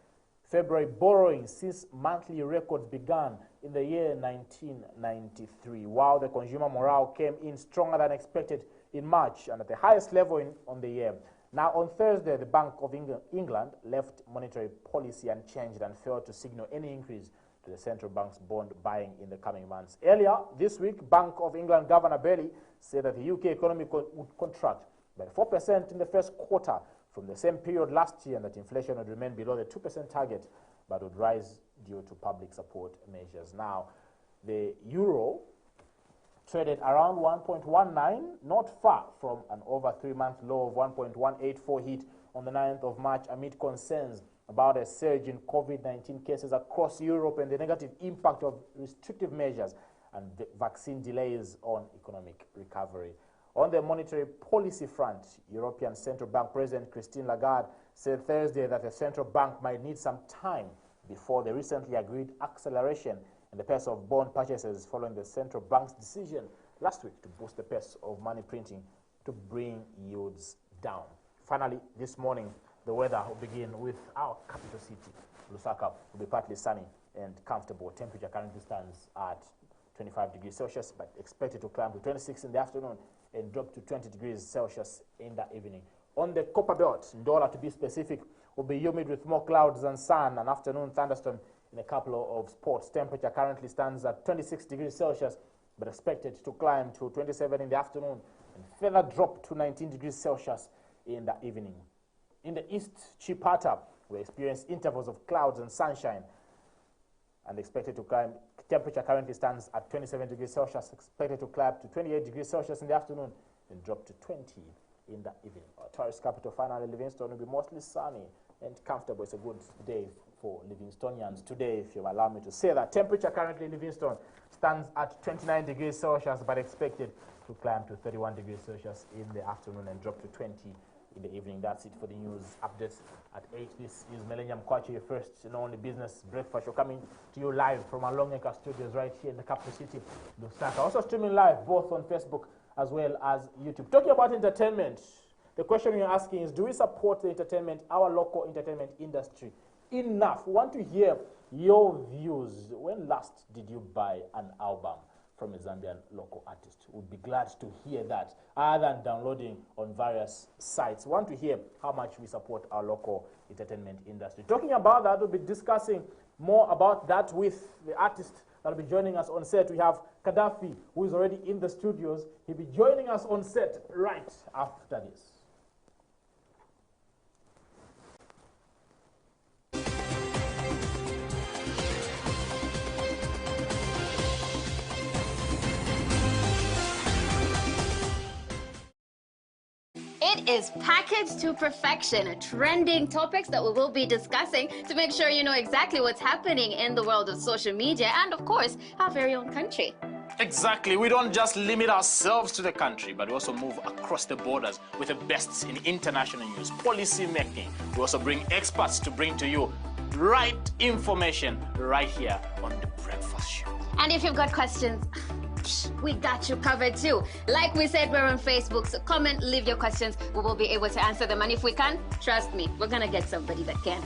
February borrowing since monthly records began in the year 1993, while the consumer morale came in stronger than expected in March and at the highest level on the year. Now, on Thursday, the Bank of England left monetary policy unchanged and failed to signal any increase to the central bank's bond buying in the coming months. Earlier this week, Bank of England Governor Bailey said that the UK economy would contract by 4% in the first quarter from the same period last year, and that inflation would remain below the 2% target but would rise due to public support measures. Now, the euro traded around 1.19, not far from an over 3-month low of 1.184 hit on the 9th of March amid concerns about a surge in COVID-19 cases across Europe and the negative impact of restrictive measures and vaccine delays on economic recovery. On the monetary policy front, European Central Bank President Christine Lagarde said Thursday that the central bank might need some time before the recently agreed acceleration and the pace of bond purchases following the central bank's decision last week to boost the pace of money printing to bring yields down. Finally, this morning, the weather will begin with our capital city. Lusaka will be partly sunny and comfortable. Temperature currently stands at 25 degrees Celsius, but expected to climb to 26 in the afternoon and drop to 20 degrees Celsius in the evening. On the Copper Belt, Ndola to be specific, will be humid with more clouds and sun, an afternoon thunderstorm in a couple of spots. Temperature currently stands at 26 degrees Celsius, but expected to climb to 27 in the afternoon and further drop to 19 degrees Celsius in the evening. In the east, Chipata, we experience intervals of clouds and sunshine and expected to climb. Temperature currently stands at 27 degrees Celsius, expected to climb to 28 degrees Celsius in the afternoon and drop to 20 in the evening. Our tourist capital, finally, Livingstone, will be mostly sunny and comfortable. It's a good day for Livingstonians today, if you allow me to say that. Temperature currently in Livingstone stands at 29 degrees Celsius, but expected to climb to 31 degrees Celsius in the afternoon and drop to 20 in the evening. That's it for the news updates at 8. This is Millennium Kwacha, your first and only business breakfast show, coming to you live from our Namwinga studios right here in the capital city, Lusaka. Also streaming live both on Facebook as well as YouTube. Talking about entertainment, the question you're asking is, do we support the entertainment, our local entertainment industry enough? We want to hear your views. When last did you buy an album from a Zambian local artist? We'd be glad to hear that, other than downloading on various sites. We want to hear how much we support our local entertainment industry. Talking about that, we'll be discussing more about that with the artist that will be joining us on set. We have Gaddafi, who is already in the studios. He'll be joining us on set right after this. It is packaged to perfection, trending topics that we will be discussing to make sure you know exactly what's happening in the world of social media and, of course, our very own country. Exactly. We don't just limit ourselves to the country, but we also move across the borders with the best in international news, policy making. We also bring experts to bring to you right information right here on The Breakfast Show. And if you've got questions, we got you covered too. Like we said, we're on Facebook, so comment, leave your questions. We will be able to answer them. And if we can, trust me, we're going to get somebody that can.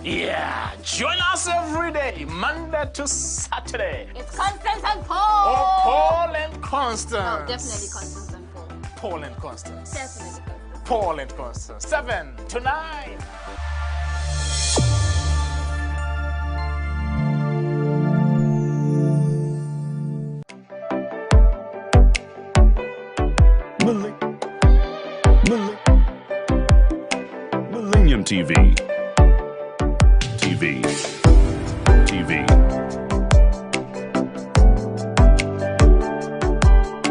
Yeah, join us every day, Monday to Saturday. It's Constance and Paul. Oh, Paul and Constance. No, definitely Constance and Paul. Paul and Constance. Definitely Constance. Paul and Constance. 7 to 9. Millennium TV.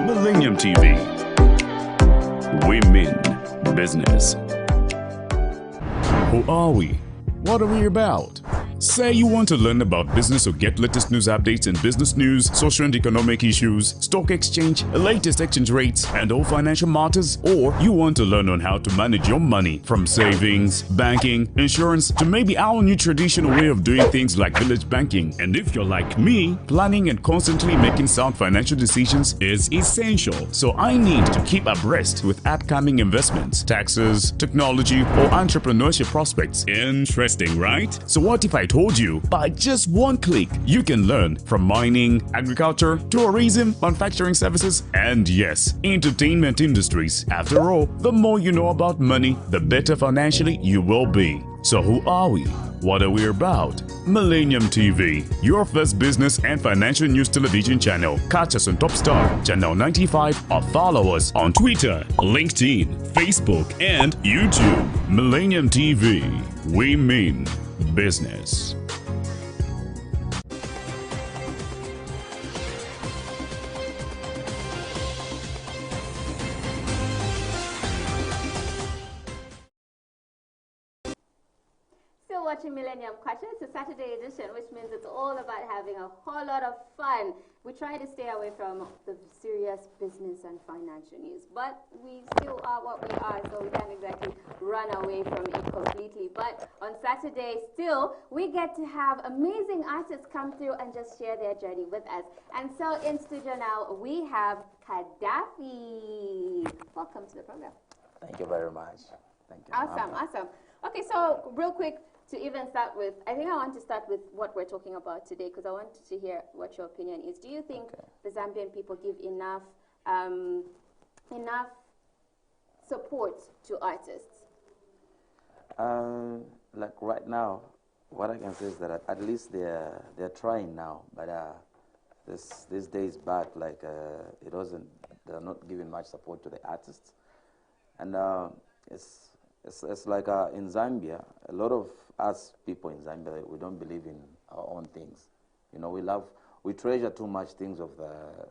Millennium TV. We mean business. Who are we? What are we about? Say you want to learn about business or get latest news updates in business news, social and economic issues, stock exchange, latest exchange rates, and all financial matters, or you want to learn on how to manage your money from savings, banking, insurance, to maybe our new traditional way of doing things like village banking. And if you're like me, planning and constantly making sound financial decisions is essential. So I need to keep abreast with upcoming investments, taxes, technology, or entrepreneurship prospects. Interesting, right? So what if I told you by just one click you can learn from mining, agriculture, tourism, manufacturing services, and yes, entertainment industries. After all, the more you know about money, the better financially you will be. So who are we? What are we about? Millennium TV, your first business and financial news television channel. Catch us on Top Star, Channel 95, or follow us on Twitter, LinkedIn, Facebook, and YouTube. Millennium TV, we mean business. Still watching Millennium Kwacha. It's a Saturday edition, which means it's all about having a whole lot of fun. We try to stay away from the serious business and financial news, but we still are what we are, so we can't exactly run away from it completely. But on Saturday, still, we get to have amazing artists come through and just share their journey with us. And so in studio now, we have Gaddafi. Welcome to the program. Thank you very much. Thank you. Awesome, awesome. Okay, so real quick, to even start with, I think I want to start with what we're talking about today, because I want to hear what your opinion is. Do you think the Zambian people give enough enough support to artists? Like right now, what I can say is that at least they're trying now, but these days back, like they're not giving much support to the artists, and it's like in Zambia, a lot of us people in Zambia, we don't believe in our own things. You know, we treasure too much things of the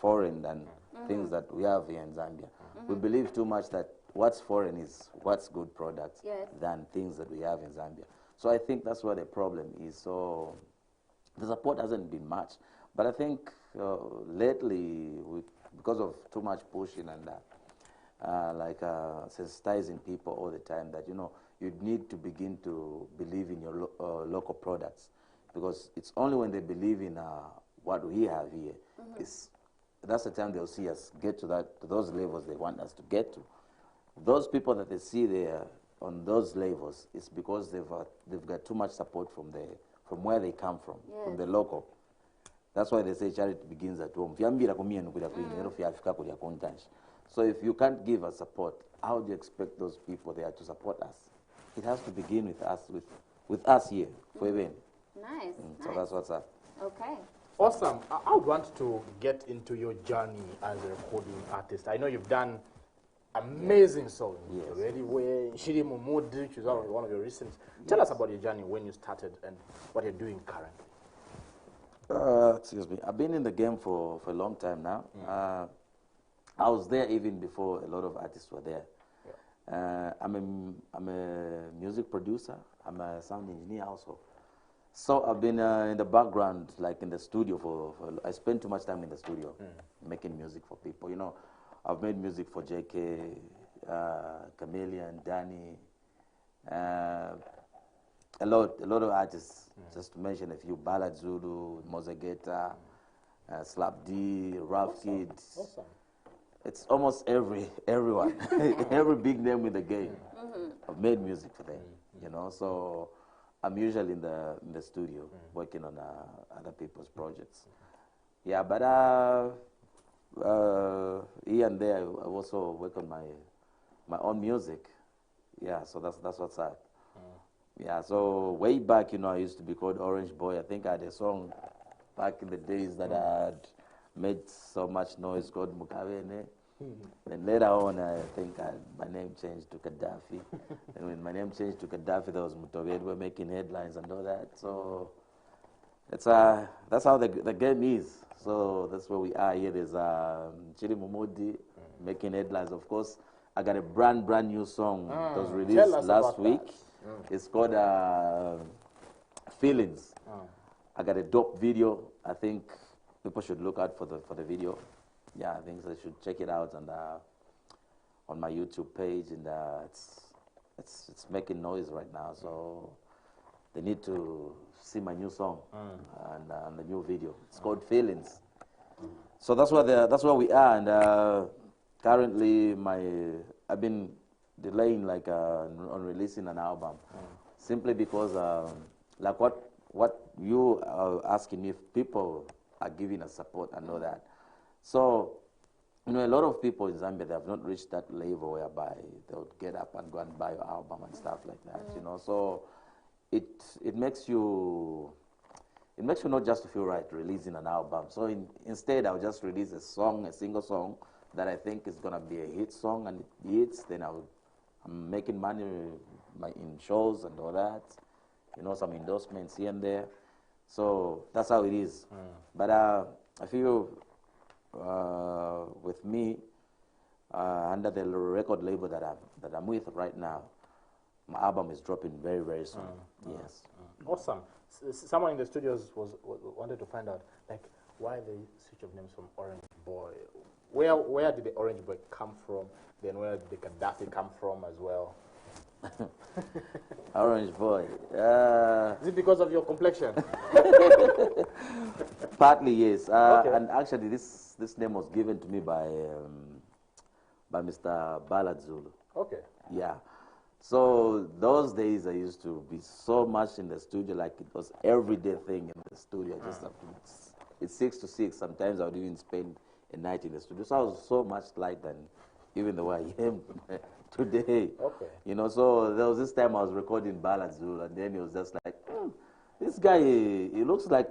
foreign than things that we have here in Zambia. We believe too much that what's foreign is what's good products than things that we have in Zambia. So I think that's where the problem is. So the support hasn't been much. But I think lately, because of too much pushing and sensitizing people all the time, that, you know, you need to begin to believe in your local products, because it's only when they believe in what we have here, that's the time they'll see us get to those levels they want us to get to. Those people that they see there on those levels, it's because they've got too much support from where they come from, from the local. That's why they say charity begins at home. So if you can't give us support, how do you expect those people there to support us? It has to begin with us here. Nice. So that's what's up. Okay. Awesome. I would want to get into your journey as a recording artist. I know you've done amazing songs already. Shiri Mumudi, which is one of your recent. Tell us about your journey, when you started and what you're doing currently. Excuse me. I've been in the game for a long time now. I was there even before a lot of artists were there. I'm a music producer. I'm a sound engineer also. So I've been in the background, like in the studio I spend too much time in the studio making music for people. You know, I've made music for JK, Chameleon, Danny, a lot of artists. Just to mention a few: Ballad Zulu, Mozegeta, Slap D, Rough Kid. Awesome. It's almost everyone, every big name in the game. I've made music for them, you know. So I'm usually in the studio working on other people's projects. Yeah, but here and there I also work on my own music. Yeah, so that's what's up. Yeah, so way back, you know, I used to be called Orange Boy. I think I had a song back in the days that I had made so much noise called Mukavene. Then later on, I think my name changed to Gaddafi. And when my name changed to Gaddafi, there was Mutowed. We're making headlines and all that. So that's how the game is. So that's where we are here. There's Chiri Mumudi making headlines. Of course, I got a brand new song. It was released last week. It's called Feelings. I got a dope video. I think people should look out for the video. Yeah, I think they should check it out on my YouTube page, and it's making noise right now. So they need to see my new song and the new video. It's called Feelings. So that's where we are, and currently I've been delaying on releasing an album, simply because like what you are asking me, if people are giving us support, I know that. So, you know, a lot of people in Zambia, they have not reached that level whereby they would get up and go and buy your album and stuff like that, you know. So it makes you not just to feel right releasing an album. So instead, I'll just release a single song that I think is gonna be a hit song, and it hits. Then I'm making money in shows and all that, you know, some endorsements here and there. So that's how it is. But I feel with me under the record label that I'm with right now, my album is dropping very, very soon. Yes. Awesome. Someone in the studios wanted to find out, like, why the switch of names from Orange Boy? Where did the Orange Boy come from? Then where did the Gaddafi come from as well? Orange Boy. Is it because of your complexion? Partly, yes. Okay. And actually, this name was given to me by Mr. Ballad Zulu. Okay. Yeah. So those days I used to be so much in the studio, like it was everyday thing in the studio. I just have to, it's 6 to 6. Sometimes I would even spend a night in the studio. So I was so much like than even the way I am today. Okay. You know, so there was this time I was recording Ballad Zulu, and then it was just like, this guy, he looks like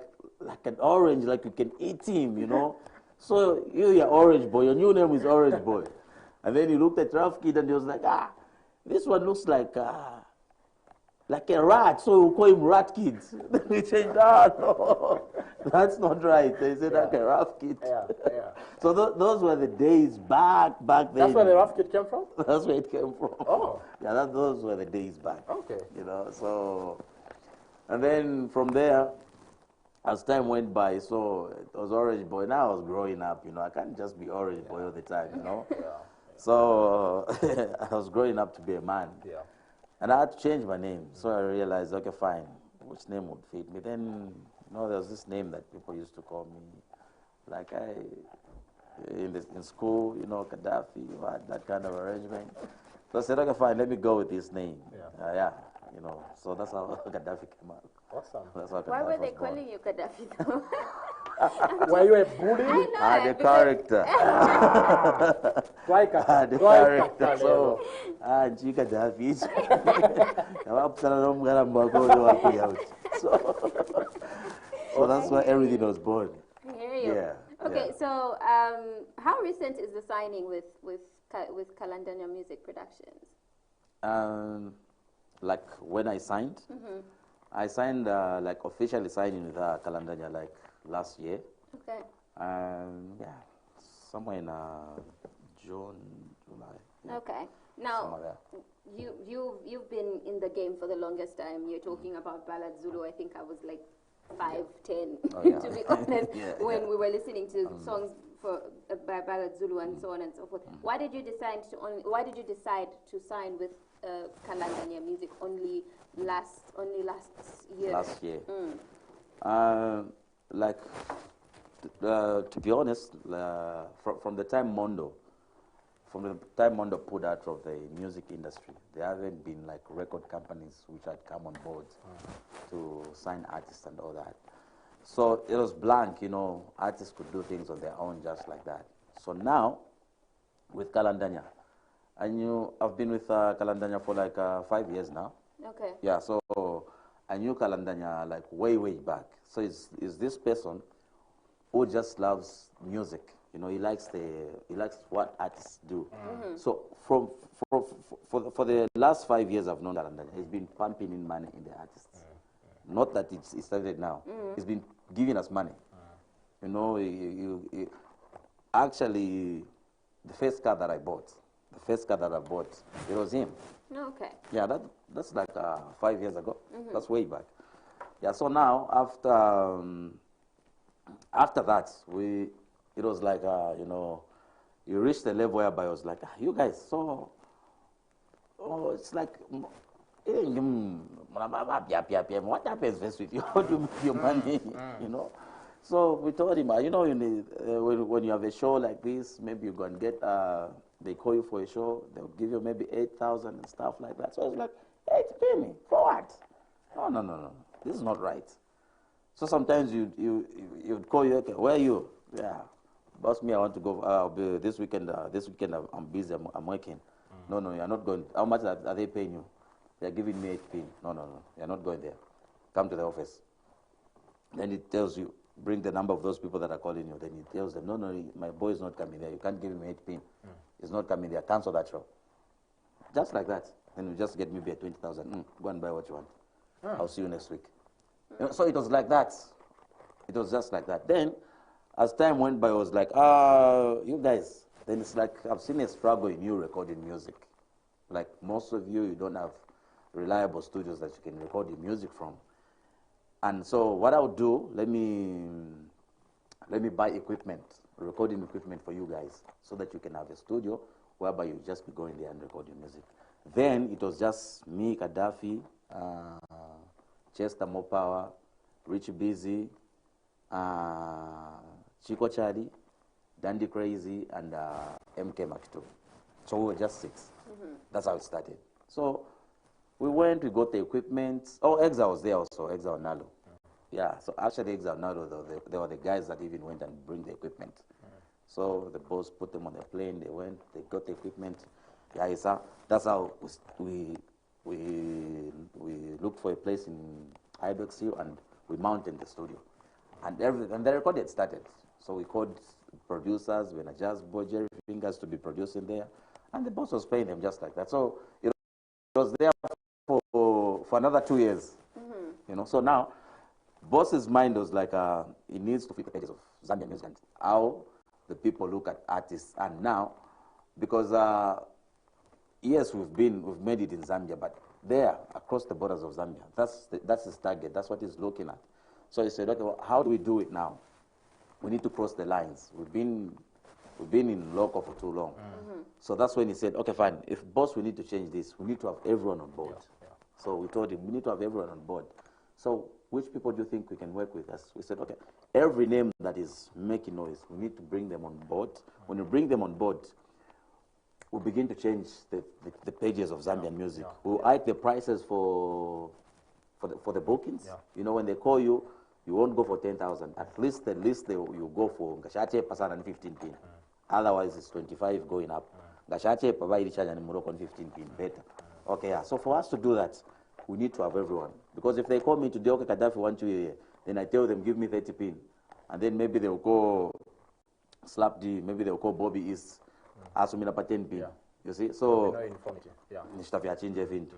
an orange, like you can eat him, you know. So you're Orange Boy, your new name is Orange Boy. And then he looked at Rough Kid and he was like, this one looks like a rat, so we'll call him Rat Kid. Then he changed, no, that's not right. They said like a Rough Kid. Yeah. So those were the days back then. That's where the Rough Kid came from? That's where it came from. Oh. Yeah, those were the days back. Okay. You know, so, and then from there, as time went by, so it was Orange Boy. Now I was growing up, you know, I can't just be Orange Boy all the time, you know. So I was growing up to be a man. Yeah. And I had to change my name. So I realized, okay, fine, which name would fit me? Then, you know, there was this name that people used to call me. Like in school, you know, Gaddafi, you had that kind of arrangement. So I said, okay, fine, let me go with this name. Yeah. You know, so that's how Gaddafi came out. Awesome. That's how Why Gaddafi were they was born. calling you Gaddafi though? Were you a bully? I know. The character. The character. So, Chica Gaddafi. So that's why everything was born. I hear you. Yeah. Okay, so how recent is the signing with Kalandanya Music Productions? Like when I signed, I signed like officially signing with Kalandanya like last year. Okay. Yeah, somewhere in June, July. Yeah. Okay. Now, you've been in the game for the longest time. You're talking about Ballad Zulu. I think I was like 5, 10, to be honest, when we were listening to songs by Ballad Zulu and so on and so forth. Why did you decide to sign with Kalandanya Music only last year? Last year. Like, to be honest, from the time Mondo pulled out of the music industry, there haven't been like record companies which had come on board to sign artists and all that. So it was blank, you know, artists could do things on their own just like that. So now, with Kalandanya, I've been with Kalandanya for like 5 years now. Okay. Yeah, so I knew Kalandanya like way back. So is this person who just loves music. You know, he likes what artists do. So for the last 5 years I've known Kalandanya, he's been pumping in money in the artists. Not that it started now. He's been giving us money. You know, actually, the first car that I bought, it was him. Okay. Yeah, that's like 5 years ago. That's way back. Yeah, so now after that, it was like, you know, you reached the level whereby I was like, you guys, so, it's like, what happens first with you? How do you make your money? You know? So we told him, you know, when you have a show like this, maybe you go and get, they call you for a show, they'll give you maybe 8,000 and stuff like that. So I was like, hey, pay me, for what? No, this is not right. So sometimes you'd call you, okay, where are you? Yeah, boss, me, I want to go, I'll be this weekend I'm busy, I'm working. No, you're not going. How much are they paying you? They're giving me 8P. No, you're not going there. Come to the office. Then it tells you, bring the number of those people that are calling you. Then it tells them, no, my boy is not coming there. You can't give him 8P. He's not coming there. Cancel that show. Just like that. Then you just get maybe 20,000. Go and buy what you want. I'll see you next week. You know, so it was like that. It was just like that. Then, as time went by, I was like, you guys, then it's like, I've seen a struggle in you recording music. Like most of you don't have reliable studios that you can record your music from. And so what I'll do, let me buy equipment, recording equipment for you guys, so that you can have a studio whereby you just be going there and record your music. Then it was just me, Gaddafi, Chester Mopower, Richie Busy, Chico Chadi, Dandy Crazy, and MK Makitu. So we were just 6. That's how it started. So we went, we got the equipment. Oh, Exa was there also, Exa and Nalo. Yeah, so actually Exa and Nalo, they were the guys that even went and bring the equipment. So the boss put them on the plane, they went, they got the equipment. Yeah, that's how we looked for a place in Ibex Hill, and we mounted the studio. And the record had started. So we called producers, when I just bought Jerry Fingers to be producing there, and the boss was paying them just like that. So it was there for another 2 years. You know, so now boss's mind was like, he needs to fit the pages of Zambian music and how the people look at artists. And now, because yes, we've made it in Zambia, but there, across the borders of Zambia, that's his target. That's what he's looking at. So he said, okay, well, how do we do it now? We need to cross the lines. We've been in local for too long. So that's when he said, okay, fine. If boss, we need to change this. We need to have everyone on board. So we told him, we need to have everyone on board. So which people do you think we can work with us? We said, okay, every name that is making noise, we need to bring them on board. When you bring them on board, we begin to change the pages of Zambian music. We'll hike the prices for the bookings. You know, when they call you, you won't go for 10,000. At least you go for Gashache Pasana and 15 pin. Otherwise, it's 25 going up. Gashache Pavai charge and Morocco 15 pin better. Okay, yeah. So for us to do that, we need to have everyone. Because if they call me today, okay, Gaddafi want you here, then I tell them, give me 30 pin. And then maybe they'll call Slap D, maybe they'll call Bobby East, ask me about 10 pin. You see? So,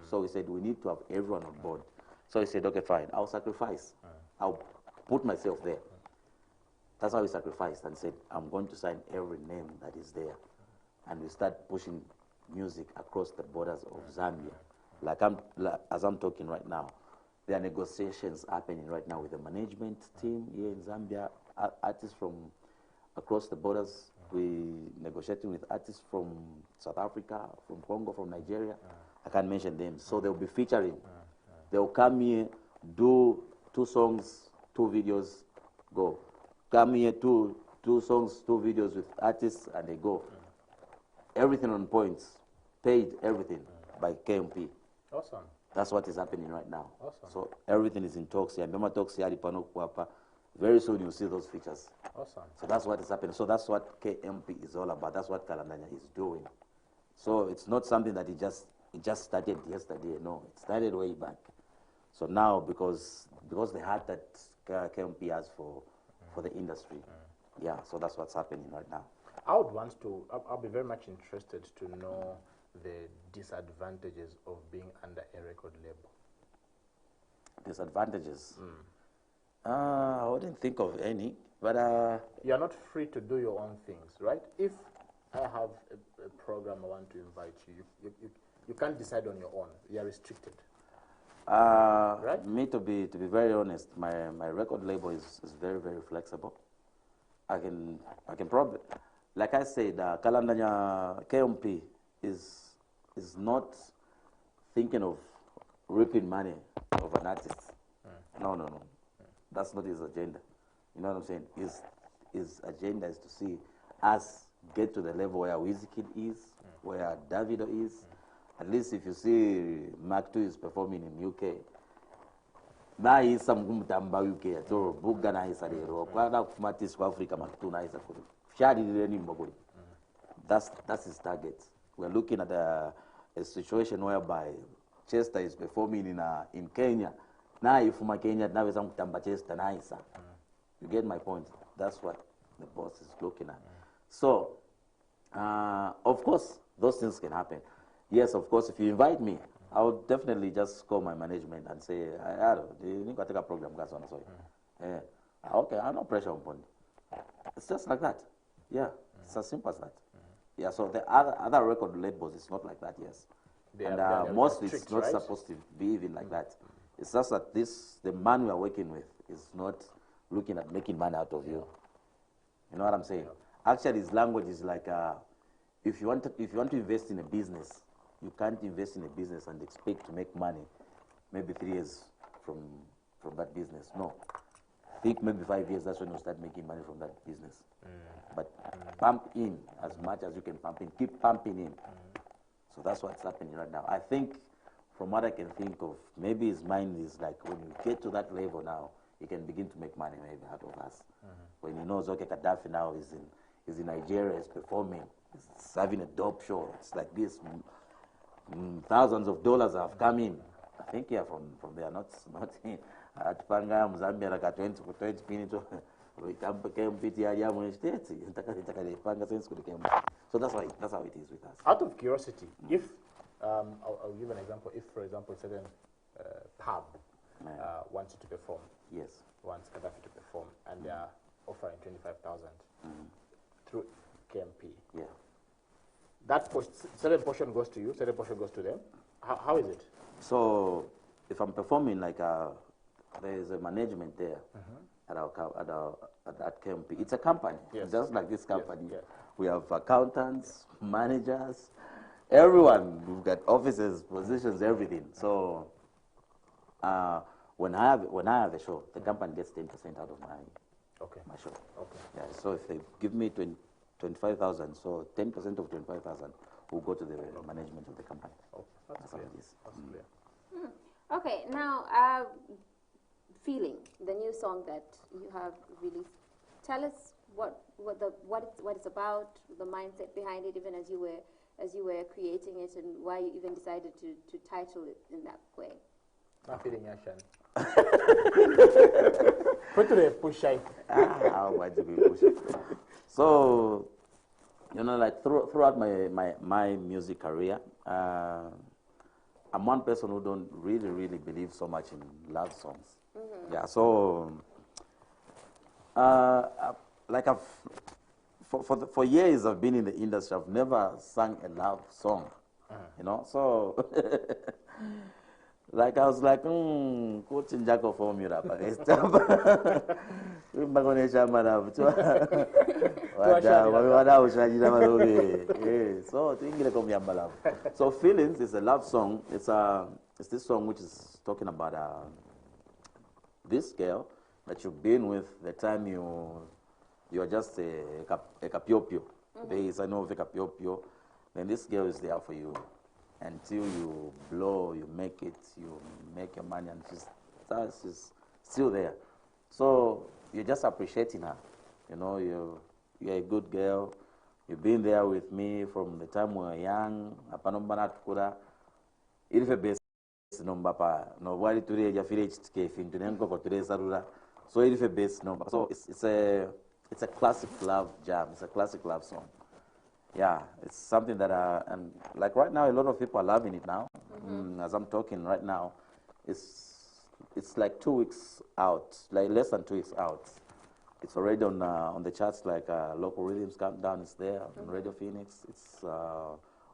so we said, we need to have everyone on board. So he said, okay, fine, I'll sacrifice. I'll put myself there. That's how he sacrificed and said, I'm going to sign every name that is there. And we start pushing music across the borders of Zambia. As I'm talking right now, there are negotiations happening right now with the management team here in Zambia, artists from across the borders. We negotiating with artists from South Africa, from Congo, from Nigeria. I can't mention them. So they'll be featuring. They'll come here, do 2 songs, 2 videos, go. Come here, two songs, 2 videos with artists, and they go. Everything on points, paid everything by KMP. Awesome. That's what is happening right now. Awesome. So everything is in talks here. Very soon you'll see those features. Awesome. So that's what is happening. So that's what KMP is all about. That's what Kalandanya is doing. So it's not something that it just started yesterday. No, it started way back. So now, because the heart that KMP has for the industry, yeah, so that's what's happening right now. I'll be very much interested to know the disadvantages of being under a record label. Disadvantages? I wouldn't think of any, but... You're not free to do your own things, right? If I have a program I want to invite you, you can't decide on your own. You're restricted. Right? Me, to be very honest, my record label is very, very flexible. I can probably, like I said, Kalandanya KMP is not thinking of reaping money of an artist. No. That's not his agenda. You know what I'm saying? His agenda is to see us get to the level where Wizkid is, where Davido is. At least if you see Mark II is performing in UK, na isa mkumtamba UK so buga na isa lero kwa kumatis kwa Africa Mark II na isa kuri shadi ni mbogoli. That's his target. We're looking at a situation whereby Chester is performing in Kenya. Na ifuma Kenya naweza mkutamba Chester na isa. You get my point? That's what the boss is looking at. So, of course, those things can happen. Yes, of course, if you invite me, I would definitely just call my management and say, I don't know, you need to take a program, guys, on the okay, I have no pressure upon you. It's just like that. Yeah, it's as simple as that. Yeah, so the other record labels, it's not like that, yes. They're mostly strict, it's not right? supposed to be even like that. It's just that the man we are working with is not looking at making money out of you. You know what I'm saying? Actually, his language is like, if you want to invest in a business, you can't invest in a business and expect to make money maybe 3 years from that business. No. Think maybe 5 years, that's when you start making money from that business. But pump in as much as you can pump in. Keep pumping in. So that's what's happening right now. I think, from what I can think of, maybe his mind is like, when you get to that level now, he can begin to make money maybe out of us. When he knows, okay, Gaddafi now is in Nigeria, is performing, he's having a dope show. It's like this, thousands of dollars have come in. I think, yeah, from there, not at Panga, Zambia, like 20 minutes. So that's how it is with us. Out of curiosity, if I'll give an example. If, for example, a certain pub wants you to perform, yes, wants Gaddafi to perform, and they are offering 25,000 through KMP. Yeah. That certain portion goes to you, certain portion goes to them. How is it? So if I'm performing, like there is a management there at KMP. It's a company, just like this company. Yes. We have accountants, managers, everyone. We've got offices, positions, everything. So when I have a show, the company gets 10% out of my show. Okay. Yeah. So if they give me 25,000, so 10% of 25,000 will go to the management of the company. That's clear. How it is. That's clear. Okay, now, Feeling, the new song that you have released. Tell us what it's about, the mindset behind it, even as you were creating it, and why you even decided to title it in that way. Not feeling Yashan. Put the push it. Why do we push it? So, like throughout my music career, I'm one person who don't really believe so much in love songs. Yeah, so like for years I've been in the industry, I've never sung a love song, so like I was like, coach in Jaco formula, so Feelings is a love song. It's this song which is talking about this girl that you've been with the time you're just a capiopio. There is a no capiopio. Then this girl is there for you until you blow, you make it, you make your money, and she's still there. So you're just appreciating her. You're a good girl. You've been there with me from the time we were young. Number no wali today ya feel HTK thing to nengo for today's sarura. So it's a base number. So it's a classic love jam. It's a classic love song. Yeah, it's something that and like right now a lot of people are loving it now. As I'm talking right now, it's like 2 weeks out, like less than 2 weeks out. It's already on the charts, like Local Rhythms Countdown is there on Radio Phoenix. It's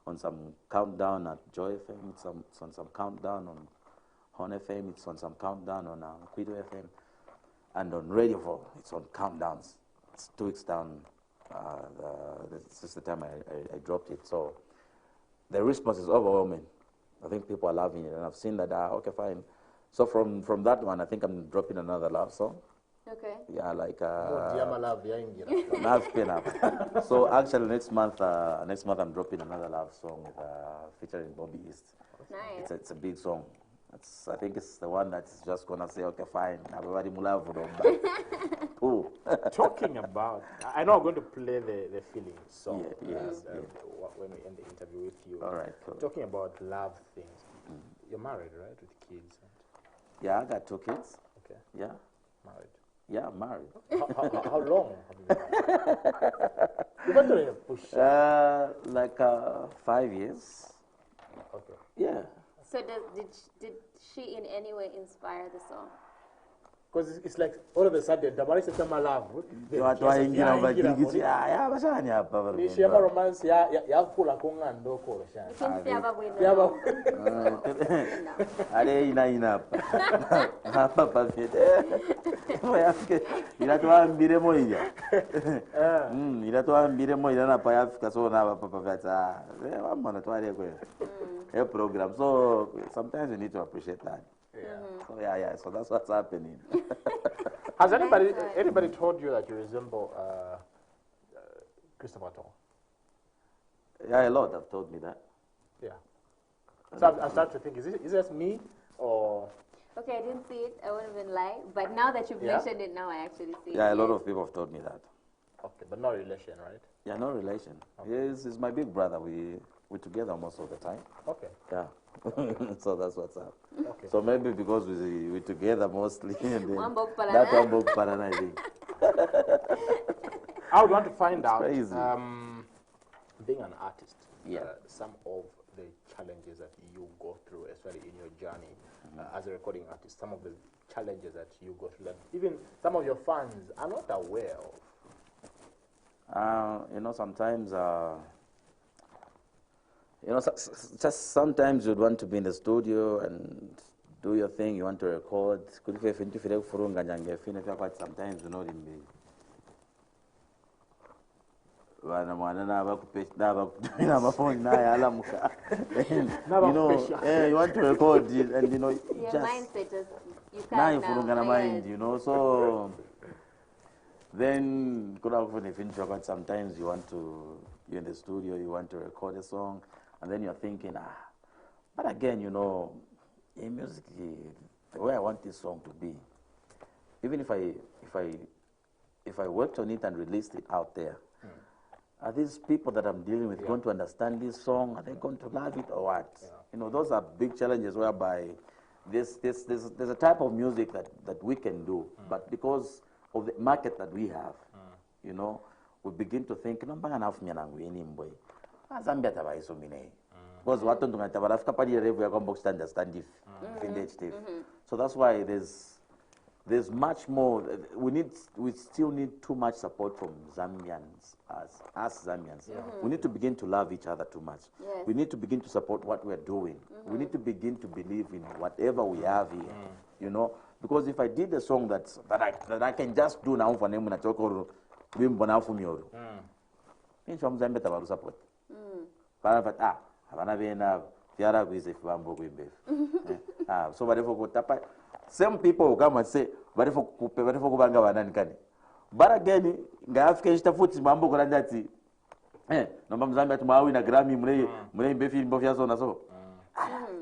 on some countdown at Joy FM, it's on some countdown on Hon FM, it's on some countdown on Quito FM, and on Radio 4, it's on countdowns. It's 2 weeks down. It's just the time I dropped it. So the response is overwhelming. I think people are loving it, and I've seen that. Okay, fine. So from that one, I think I'm dropping another love song. Okay. Yeah, like love, so actually next month I'm dropping another love song with featuring Bobby East. Nice. It's a big song. I think it's the one that's just gonna say, okay, fine, everybody love. Talking about, I know I'm going to play the Feeling song yes. when we end the interview with you. All right, cool. Talking about love things. You're married, right, with kids? Yeah, I got 2 kids. Okay. Yeah. Married. Yeah, I'm married. How long have you been married? You went to a push. Like 5 years. Okay. Yeah. So did she in any way inspire the song? Because it's like all of a sudden, the Malaysia Tama love. Watu waingira mbagiriki ya bashani hapa. Ni shema romance ya kula konga ndoko shani. Ale ina hapa. Hapa pafete. Yafike inatuambire moja. Inatuambire moja na pa yafika so na hapa pafata. Wamana twale kweli. A program. So sometimes you need to appreciate that. Yeah. So yeah. So that's what's happening. Has anybody told you that you resemble Christopher Tong? Yeah, a lot have told me that. Yeah. So I start to think, is this me or? Okay, I didn't see it. I won't even lie. But now that you've mentioned it, now I actually see it. Yeah, a lot of people have told me that. Okay, but no relation, right? Yeah, no relation. Okay. He's my big brother. We're together most of the time. Okay. Yeah. So that's what's up. Okay. So maybe because we're together mostly, and then that's Wambok Parana, I think. I would want to find it's out, crazy. Being an artist, some of the challenges that you go through, especially in your journey as a recording artist, some of the challenges that you go through that even some of your fans are not aware of. Sometimes, just sometimes you'd want to be in the studio and do your thing, you want to record. Sometimes you're not in the you want to record and your mindset is you can't now. So then sometimes you're in the studio, you want to record a song, and then you're thinking, but again, in music, the way I want this song to be, even if I worked on it and released it out there, are these people that I'm dealing with going to understand this song? Are they going to love it or what? Yeah. Those are big challenges whereby there's a type of music that we can do, but because of the market that we have, we begin to think, because what don't understand if so that's why there's much more. We still need too much support from Zambians, us Zambians. We need to begin to love each other too much. Yes. We need to begin to support what we're doing. We need to begin to believe in whatever we have here, Because if I did a song that I can just do now for them, support. So whatever some people will come and say, but again, mambo kurandati. Namba Mzambia tumawina Grammy so.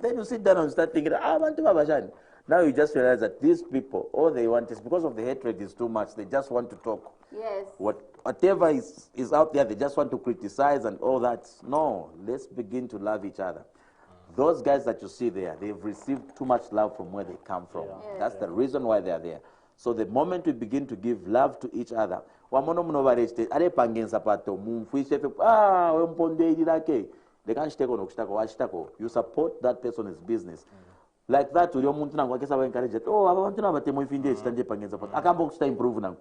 Then you sit down and start thinking, now you just realize that these people, all they want is, because of the hatred is too much, they just want to talk. Yes. Whatever is out there, they just want to criticize and all that. No, let's begin to love each other. Those guys that you see there, they've received too much love from where they come from. Yes. That's the reason why they are there. So the moment we begin to give love to each other, you support that person's business. Like that, you encourage it. Oh, I want to know about the improve now.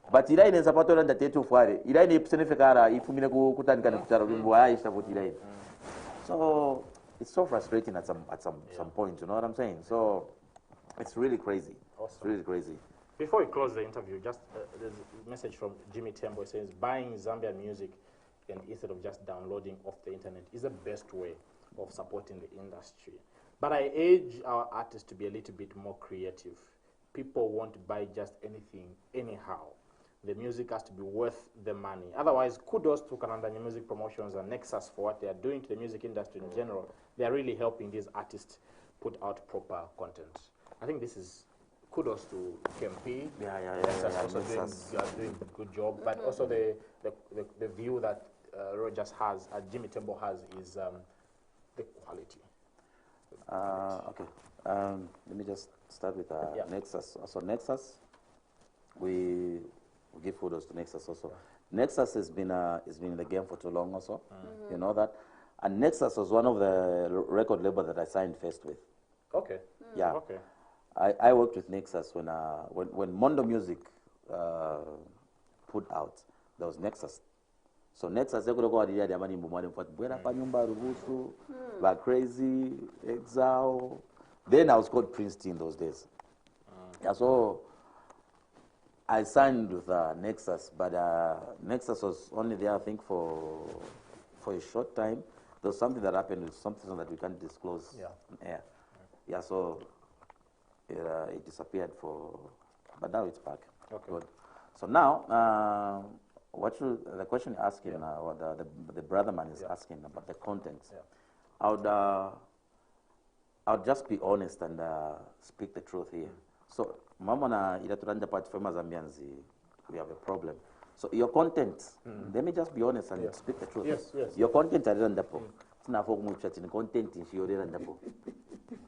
But but ila ine sapato randa tetu fware ila ine psenefikara ifumine kutanikana kuchara wimbo aisha kuti ila ine. So it's so frustrating at some point, you know what I'm saying? So it's really crazy. Awesome. It's really crazy. Before we close the interview, just there's a message from Jimmy Tembo. It says buying Zambian music and instead of just downloading off the internet is the best way of supporting the industry. But I urge our artists to be a little bit more creative. People won't buy just anything anyhow. The music has to be worth the money. Otherwise, kudos to Kanandanya Music Promotions and Nexus for what they are doing to the music industry in general. They are really helping these artists put out proper content. I think this is kudos to KMP. Nexus also doing a good job. But also the view that Rogers has, Jimmy Tembo has, is the quality. Okay. Let me just start with Nexus. So Nexus, we give kudos to Nexus also. Nexus has been in the game for too long also. You know that? And Nexus was one of the record labels that I signed first with. Okay. Yeah. Okay. I worked with Nexus when Mondo Music put out, there was Nexus. So Nexus, they could go out there, Crazy, Exile. Then I was called Princeton those days. Yeah, so I signed with Nexus, but Nexus was only there, I think, for a short time. There was something that happened with something that we can't disclose. Yeah. Yeah, so it disappeared but now it's back. Okay. Good. So now, the question you're asking, or the brother man is asking about the content, I would just be honest and speak the truth here. So, Mamona, famous Zambians, we have a problem. So your content, let me just be honest and speak the truth. Yes. Your content,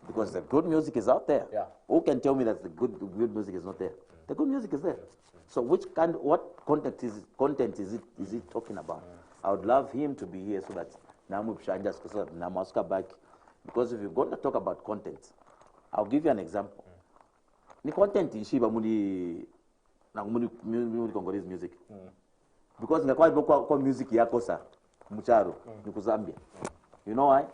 because the good music is out there. Yeah. Who can tell me that the good music is not there? The good music is there. So what content is it talking about? I would love him to be here so that Namuska back. Because if you're going to talk about content, I'll give you an example. The content in Shiba Muni Congolese music. Because the quite music yakosa mucharo Zambia. You know why?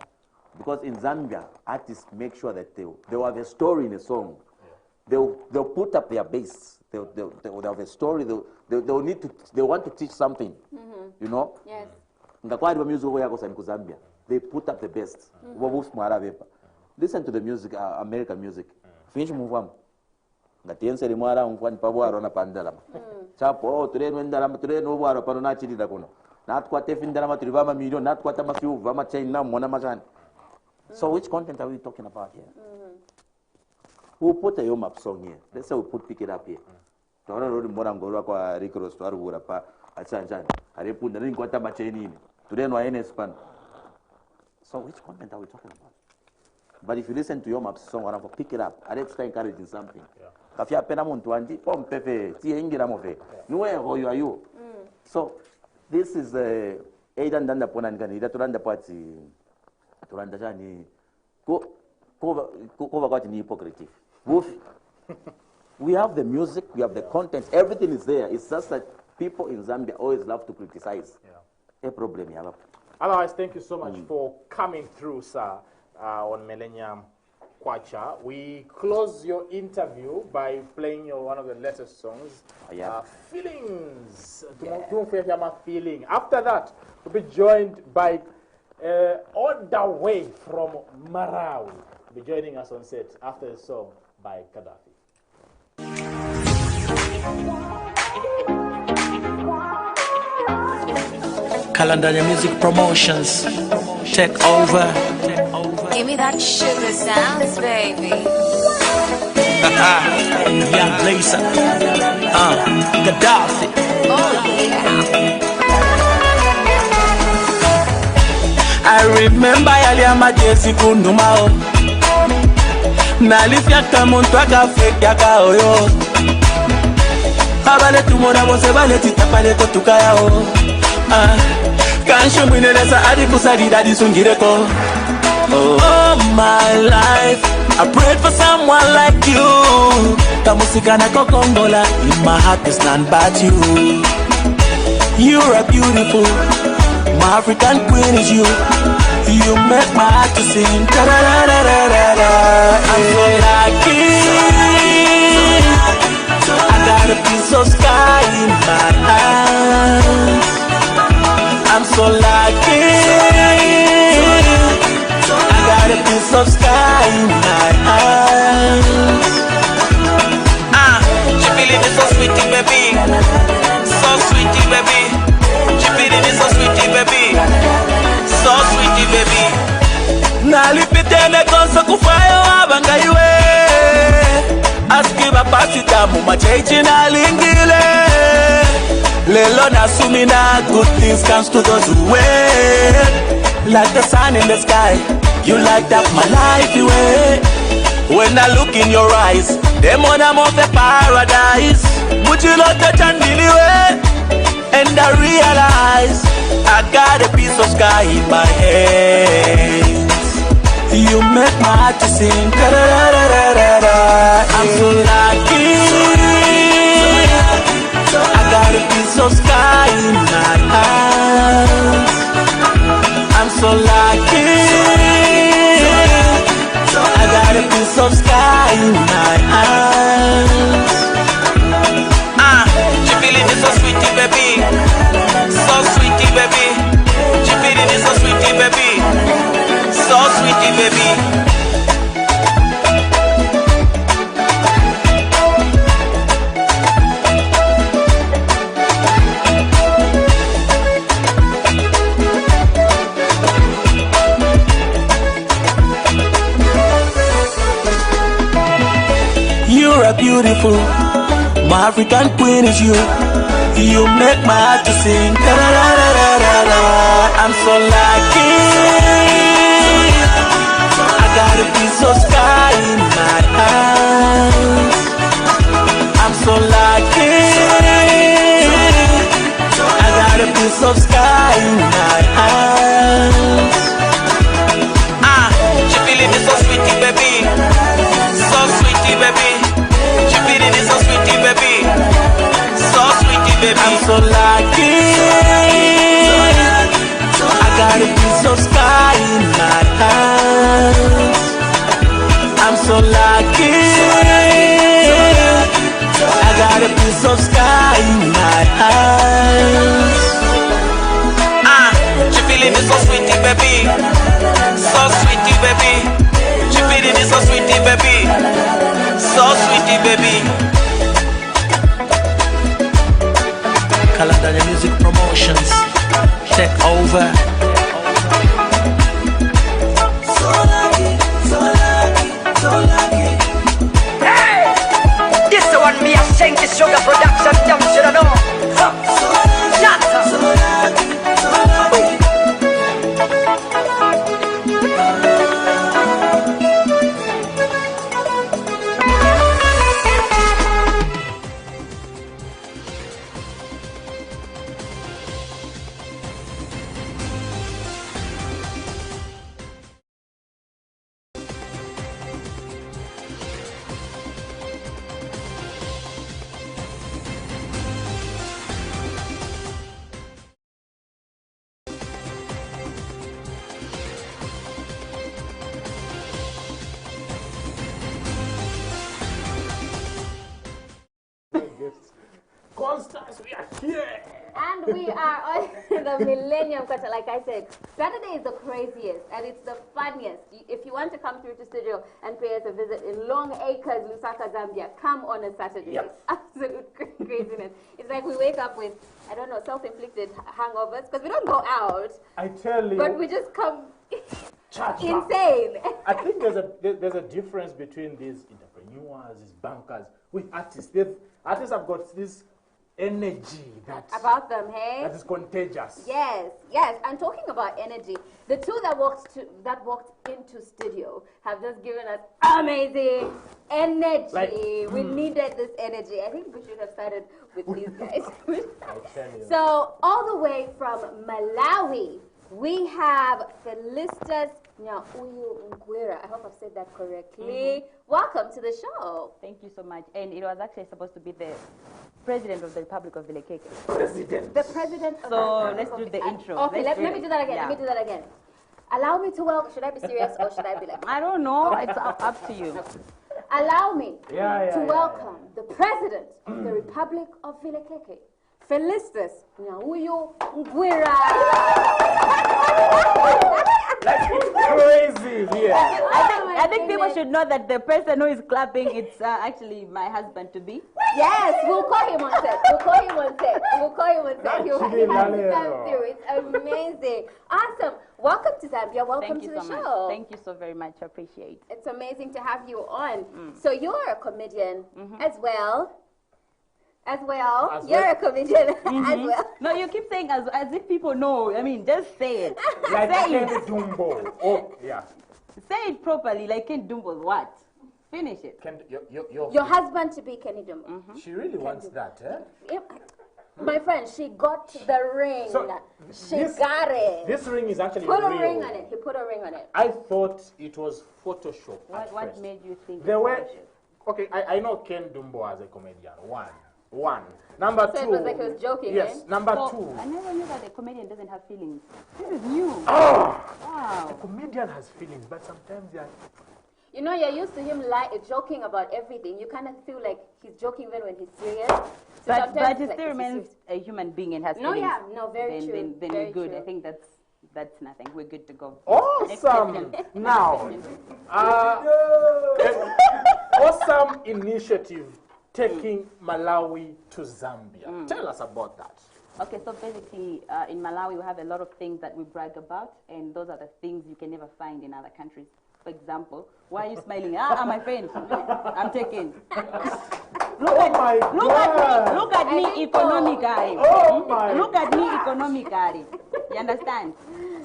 Because in Zambia, artists make sure that they'll have a story in a song. They'll put up their bass. They'll have a story. They want to teach something. You know? Yes. The quite music yakosa in Zambia. They put up the best. Listen to the music, American music. Finish move on. Ngatiense rimwara mfani pabwaro na pandalama. Chapo tureno ndalama tureno bwaro pano na chidida kuno. Natwa tefi ndalama turivama million natwa tamasiu vama chain mona machani. So which content are we talking about here? Who put a Yom Up song here? Let's say we pick it up here. Tawara rodi mbona ngolwa kwa Rick Ross twaru bura pa achanjani. Arepunda ringo hata macheni ini. Tureno aene span. So which content are we talking about? But if you listen to Yom Up song, when I pick it up, I just encouraging something. Kafia pena muntu andi pompefe tiengira move. Nuwe ho you. So this is either ndanda pona ngani ida turanda pati turanda jani ko kwati ni hypocrite. We have the music, we have the content, everything is there. It's just that people in Zambia always love to criticize. A problem you have. Otherwise, thank you so much for coming through, sir, on Millennium Kwacha. We close your interview by playing one of the latest songs, Feelings. Feeling. After that, we'll be joined by, all the way from Marawi, will be joining us on set after the song by Gaddafi. Calendar Music Promotions, take over. Give me that sugar sounds, baby. Young Blazer, Gaddafi. Oh yeah. I remember yalia majesi kundumao. Nalifyaka muntu akafeka oyo. Abale tumora bose bale titapale kotukayao. Kanshum wineleza adi kusarida disungireko. Oh my life, I prayed for someone like you. Kamusika na kokongola, in my heart there's none but you. You're a beautiful, my African queen is you. You make my heart to sing. Da da da da da da da. I'm so lucky. I got a piece of sky in my hands. I'm so lucky. I got a piece of sky in my hands. She feeling it so sweetie, baby. So sweetie, baby. She feeling it so sweetie, baby. So sweetie, baby. Nalipitene konso kufayo abangaiwe. Askiba pasita mumachechi nalingile. Lelo nasumina, good things comes to those who wait. Like the sun in the sky, you light up my life away. When I look in your eyes, them on I'm of the paradise. Would you love to turn me away? And I realize I got a piece of sky in my hands. You make my heart to sing. I'm so lucky. I got a piece of sky in my hands. I'm so lucky. I got a piece of sky in my hands. You feeling it so sweetie, baby. So sweetie, baby. You feeling it so sweetie, baby. So sweetie, baby. You're a beautiful, my African queen is you. You make my heart to sing. I'm so lucky. I got a piece of sky in my hands. I'm so lucky. I got a piece of sky in my hands. You feeling it so sweetie, baby. So sweetie, baby. You feeling it so sweetie, baby. So sweetie, baby. I'm so lucky. I got a piece of sky in my hands. I'm so lucky. I got a piece of sky in my hands. You feeling it so sweetie, baby. So sweetie, baby. You feeling it so sweetie, baby. So sweetie, baby. Calendar Music Promotions take over. So lucky, so lucky, so lucky. Hey! This one me a sing this sugar production, you should know. Shut up. So lucky, so lucky. Constance, we are here. And we are on the Millennium Kwacha. Like I said, Saturday is the craziest and it's the funniest. If you want to come through to studio and pay us a visit in Long Acres, Lusaka, Zambia, come on a Saturday. Yep. It's absolute craziness. It's like we wake up with, I don't know, self-inflicted hangovers because we don't go out. I tell you. But we just come Charge insane. I think there's a difference between these entrepreneurs, these bankers, with artists. Artists have got this energy about them, hey? that is contagious. Yes, yes. And talking about energy, the two that walked into studio have just given us amazing energy. We needed this energy. I think we should have started with these guys. I tell you. So all the way from Malawi, we have Felicitas Namwinga. I hope I've said that correctly. Welcome to the show. Thank you so much. And it was actually supposed to be the President of the Republic of Vilekeke. President. The President of So let's do the intro. Okay, let me do that again. Yeah. Let me do that again. Allow me to welcome. Should I be serious or should I be like? I don't know. It's up to you. Allow me to welcome the President of the Republic of Vilekeke, Felicitas Namwinga. Like it's crazy here. I think people should know that the person who is clapping, it's actually my husband to be. Yes, we'll call him on set. He'll have to come through. It's amazing. Awesome. Welcome to Zambia. Welcome to the show. Thank you so very much. I appreciate it. It's amazing to have you on. So you're a comedian as well. You're a comedian as well. No, you keep saying as if people know. I mean, just say it. Like say Ken it. Dumbo. Oh, yeah. Say it properly, like Ken Dumbo's what? Finish it. Your husband to be Kenny Dumbo. She really wants that, eh? Yep. My friend, she got the ring. So, she got it. This ring is actually Put real. a ring on it. He put a ring on it. I thought it was Photoshop. What made you think? There were, okay, I know Ken Dumbo as a comedian. One. Number So two. it was like he was joking, Yes. eh? Number So, two. I never knew that a comedian doesn't have feelings. This is new. Oh! Wow. A comedian has feelings, but sometimes they are. You know, you're used to him joking about everything. You kind of feel like he's joking even when he's serious. So But sometimes he it's like, still is he remains a human being and has No, feelings. yeah, no, very then, true, Then very we're good. true. I think that's nothing. We're good to go. Awesome! Now, awesome initiative taking Malawi to Zambia. Tell us about that. Okay, so basically, in Malawi, we have a lot of things that we brag about, and those are the things you can never find in other countries. For example, why are you smiling? My friend, I'm taking. Look at me economically. Look at me economically. You understand?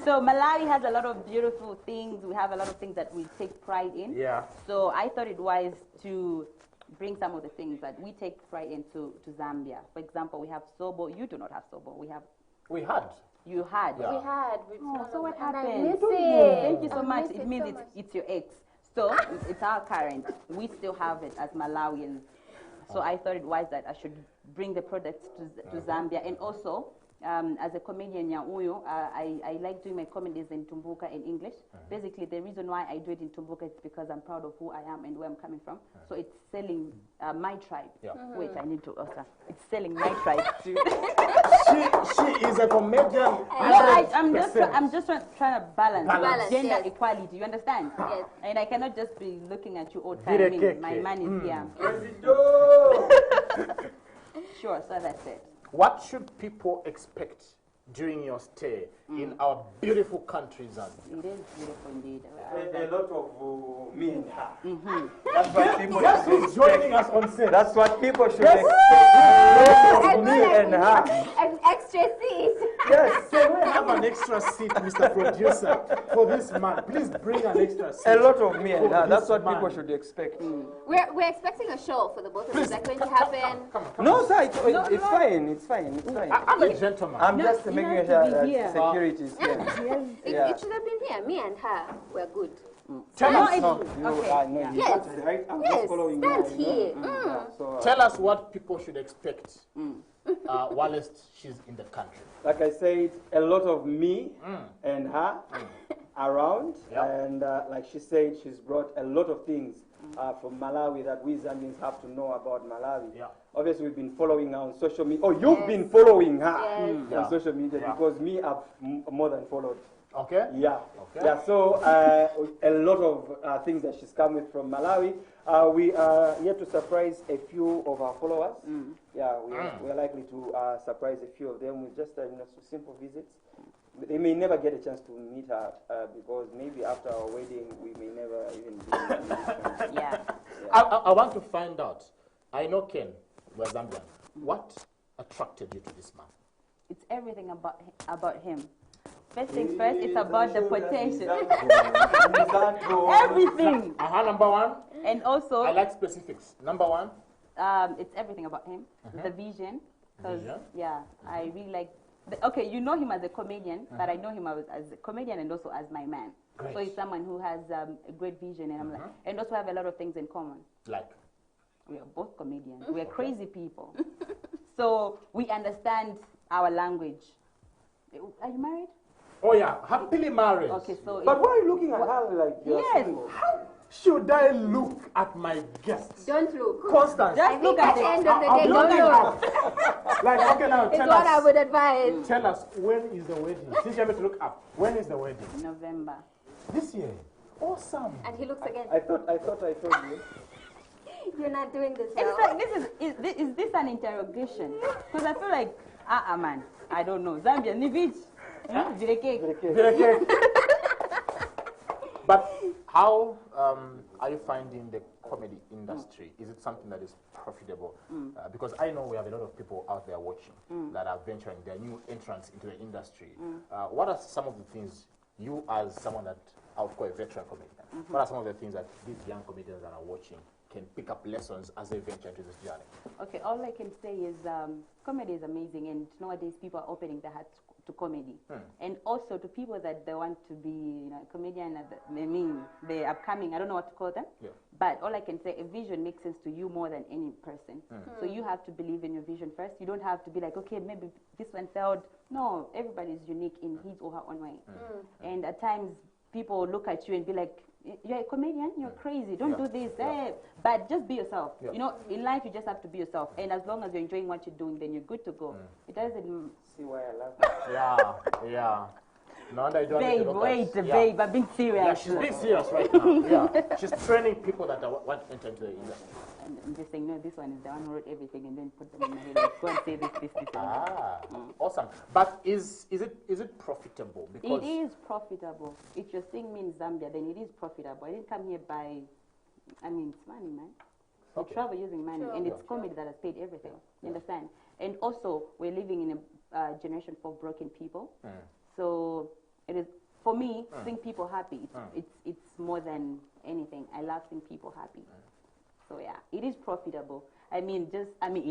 So Malawi has a lot of beautiful things. We have a lot of things that we take pride in. Yeah. So I thought it wise to bring some of the things that we take pride in to Zambia. For example, we have Sobo. You do not have Sobo. We had. You had. Yeah. We had. So what I happened? miss it. Thank you so I much. miss It it means so much. it's your ex. So it's our current. We still have it as Malawians. So I thought it wise that I should bring the products to Zambia. And also, as a comedian, I like doing my comedies in Tumbuka in English. Basically, the reason why I do it in Tumbuka is because I'm proud of who I am and where I'm coming from. So it's selling my tribe. Yeah. Wait, I need to also. It's selling my tribe too. She is a comedian. I'm just trying to balance gender yes. equality. You understand? Yes. And I cannot just be looking at you all the time. My man is here. Sure, so that's it. What should people expect during your stay in our beautiful country, Zambia? It is beautiful indeed. A lot of me and her. That's what people should joining us on set. That's what people should expect. And Me and her. An extra seat. Yes. Can we have an extra seat, Mr. Producer, for this man? Please bring an extra seat. A lot of me and for her. this That's what man. people should expect. We're expecting a show for the both of us. Is that going to happen? No, sir, it's fine. It's fine. It's fine. I'm a gentleman. I'm just making sure that security is here. It should have been here. Me and her were good. Tell us, Yes. Right? I'm Yes, just following stand you. here. So, tell us what people should expect whilst she's in the country. like I said, a lot of me and her around, and like she said, she's brought a lot of things from Malawi that we Zambians have to know about Malawi. Yeah. Obviously, we've been following her on social media. Oh, you've been following her Yes. on social media because me, I've more than followed. Okay? Yeah. Okay. Yeah, so a lot of things that she's come with from Malawi. We are yet to surprise a few of our followers. Yeah, we are likely to surprise a few of them with just simple visits. They may never get a chance to meet her because maybe after our wedding we may never even be in this country. Yeah. I want to find out. I know Ken, we're Zambian. What attracted you to this man? It's everything about him. First things first, it's about the potential. Everything. Number one. And also, I like specifics. Number one. it's everything about him. The vision. Because, Vision. yeah, I really like. Okay, you know him as a comedian, but I know him as a comedian and also as my man. Great. So he's someone who has a great vision, and I'm like, and also have a lot of things in common. Like? We are both comedians. We are crazy people. So we understand our language. Are you married? Oh yeah, happily married. Okay, so. But why are you looking at her like you're Yes. single? How should I look at my guests? Don't look. Constance. Just look at the it. end of the I'll day, look don't at look. Like, okay, now It's tell what I us. would advise. Tell us, when is the wedding? Since you have to look up, when is the wedding? November. This year. Awesome. And he looks again. I thought I told you. You're not doing this It's well. like, is this an interrogation? Because I feel like, man, I don't know. Zambia, ni beach. Vile cake. But how are you finding the comedy industry? Is it something that is profitable? Because I know we have a lot of people out there watching that are venturing their new entrance into the industry. What are some of the things you, as someone that I would call a veteran comedian, what are some of the things that these young comedians that are watching can pick up lessons as they venture into this journey? Okay, all I can say is comedy is amazing, and nowadays people are opening their hearts to comedy. And also to people that they want to be a comedian, the upcoming, I don't know what to call them, but all I can say, a vision makes sense to you more than any person. So you have to believe in your vision first. You don't have to be like, okay, maybe this one failed. No, everybody is unique in his or her own way. And at times people look at you and be like, you're a comedian, you're crazy, don't do this. But just be yourself. In life you just have to be yourself. And as long as you're enjoying what you're doing, then you're good to go. It doesn't... See why I love that. Yeah. No wonder you don't babe, wait, babe, I'm being serious. Yeah, she's being serious right now. Yeah. She's training people that want to enter into the industry. I'm just saying, no, this one is the one who wrote everything and then put them in my head. Like, go and say this. Awesome. But is it profitable? Because it is profitable. If you're seeing me in Zambia, then it is profitable. I didn't come here by, it's money, man. We travel using money, and it's comedy that has paid everything. You understand? And also, we're living in a generation for broken people. So it is, for me, seeing people happy, it's more than anything. I love seeing people happy. So yeah, it is profitable. It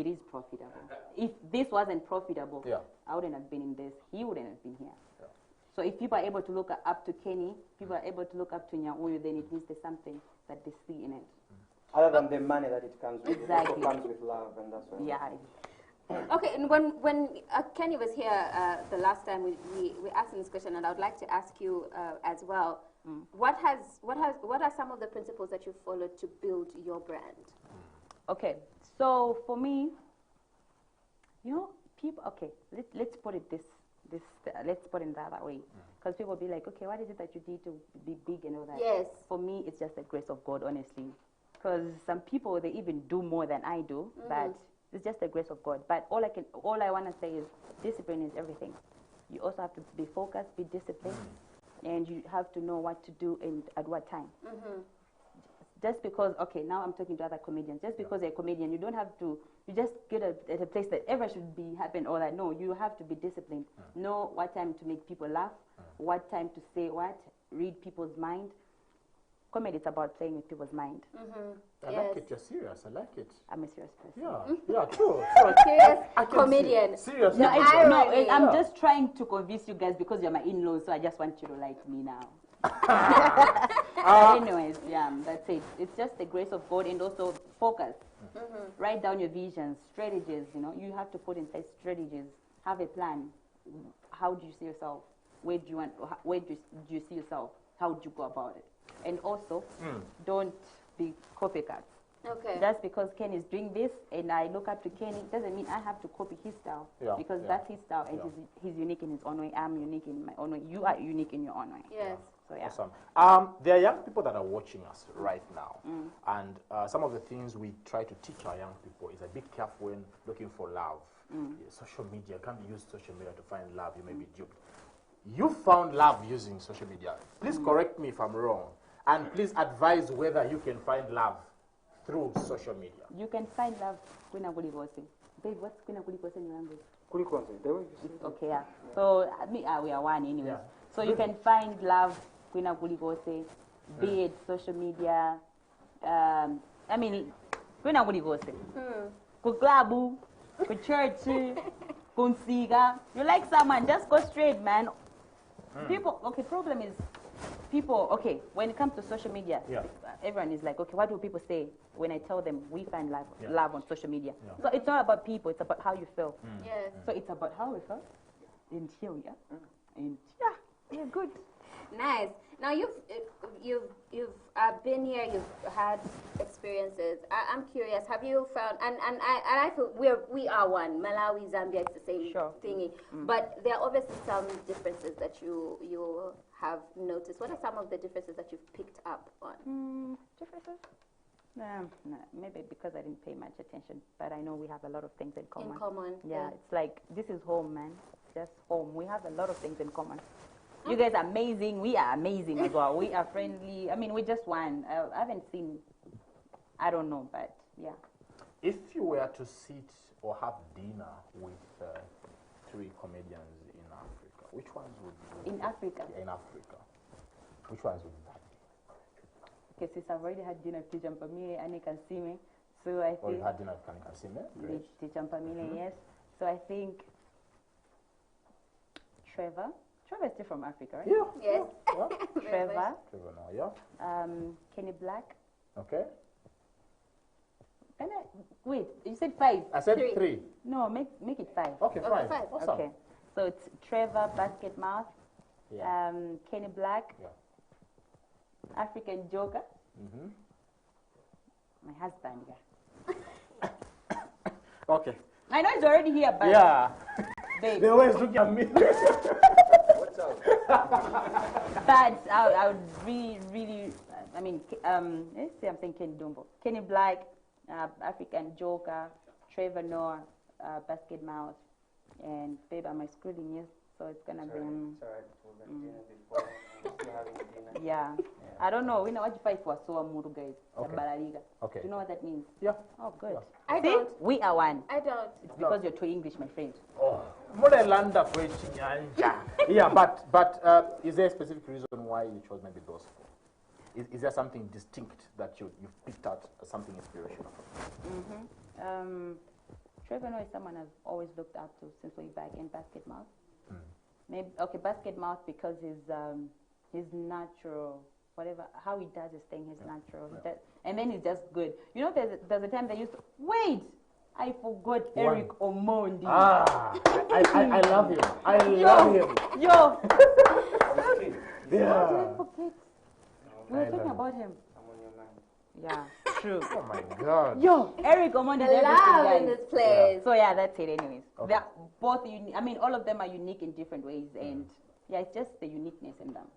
is profitable. If this wasn't profitable, I wouldn't have been in this. He wouldn't have been here. So if people are able to look up to Kenny, people are able to look up to Nyauyo, then it means there's something that they see in it. Other than the money that it comes with, exactly. it also comes with love, and that's why. Yeah. Okay, and when Kenny was here the last time, we asked him this question, and I would like to ask you as well. What are some of the principles that you followed to build your brand? Okay, so for me, people. Okay, let's put it let's put it the other way, because people will be like, okay, what is it that you did to be big and all that? Yes. For me, it's just the grace of God, honestly, because some people, they even do more than I do, but it's just the grace of God. But all I want to say is discipline is everything. You also have to be focused, be disciplined, and you have to know what to do and at what time. Just because, okay, now I'm talking to other comedians, just because you're a comedian, you don't have to, you just get at a place that everyone should be happy and all that. No, you have to be disciplined. Know what time to make people laugh, what time to say what, read people's mind. Comedy is about playing with people's mind. I like it, you're serious, I like it. I'm a serious person. Yeah, true. Serious comedian. Serious. No, I'm just trying to convince you guys because you're my in-laws, so I just want you to like me now. Anyways, that's it. It's just the grace of God, and also focus. Write down your visions, strategies. You have to put in place strategies. Have a plan. How do you see yourself? Where do you see yourself? How do you go about it? And also, don't be copycats. Okay. Just because Ken is doing this and I look up to Kenny, doesn't mean I have to copy his style. Because that's his style, and he's unique in his own way. I'm unique in my own way. You are unique in your own way. Yes. So yeah. Awesome. There are young people that are watching us right now, and some of the things we try to teach our young people is be careful when looking for love. Social media, can't use social media to find love. You may be duped. You found love using social media. Please correct me if I'm wrong, and please advise whether you can find love through social media. You can find love when I'm going. Babe, what's when I'm going in your language? Okay, yeah. So we are one anyway. So you can find love when I'm going, be it social media. When I'm going ku club, ku church, ku siga. You like someone, just go straight, man. People, problem is people, when it comes to social media, everyone is like, okay, what do people say when I tell them we find love on social media? So it's not about people, it's about how you feel. Yes. So it's about how we feel. And here we are. And we're good. Nice. Now you've been here. You've had experiences. I'm curious. Have you found? And I feel we are one. Malawi, Zambia, it's the same thingy. But there are obviously some differences that you have noticed. What are some of the differences that you've picked up on? Differences? Maybe because I didn't pay much attention. But I know we have a lot of things in common. Yeah, it's like this is home, man. Just home. We have a lot of things in common. You guys are amazing. We are amazing as well. We are friendly. We just one. I haven't seen, I don't know, but yeah. If you were to sit or have dinner with 3 comedians in Africa, which ones would you? In Africa? In Africa. Which ones would that be? Okay, since I've already had dinner with Teacher Mpamile, Annie can see me. So I think... Oh, you had dinner with Annie can see me? Great. Teacher Mpamile, yes. So I think Trevor. Trevor is still from Africa, right? Yeah. Yes. Yeah. Trevor. Trevor now, yeah. Kenny Black. Okay. Wait, you said 5. I said 3. No, make it 5. Okay, 5. Awesome. Okay. So it's Trevor, Basket Mouth, yeah. Kenny Black, yeah. African Joker, Mm-hmm. my husband, yeah. Okay. I know he's already here, but yeah. babe. They always look at me. What's up? But I would really, I mean, let's say I'm saying Kenny Dumbo. Kenny Black, African Joker, Trevor Noah, Basket Mouth, and babe, am I scrolling? Yes, so it's gonna be. Yeah. I don't know. We know what you fight for, so Muru guys. Okay. Okay. Do you know what that means? Yeah. Oh, good. Yeah. I See? don't. We are one. I don't. It's because you're too English, my friend. Oh. Yeah, but is there a specific reason why you chose maybe those 4? Is there something distinct that you've picked out, something inspirational from? Trevor Noah is someone I've always looked up to since way back in Basket Mouth. Maybe Basket Mouth because his natural, whatever, how he does his thing, his natural, and then he's just good. You know, there's a time they used to, wait, I forgot Eric Omondi. Ah, I love him. I love him. Yo. Yeah. How did I forget? We were talking about him. I'm on your mind. Yeah, true. Oh my God. Yo, Eric Omondi. The love in this place. So yeah, that's it. Anyways, Okay. they're both unique. I mean, all of them are unique in different ways, and yeah, it's just the uniqueness in them.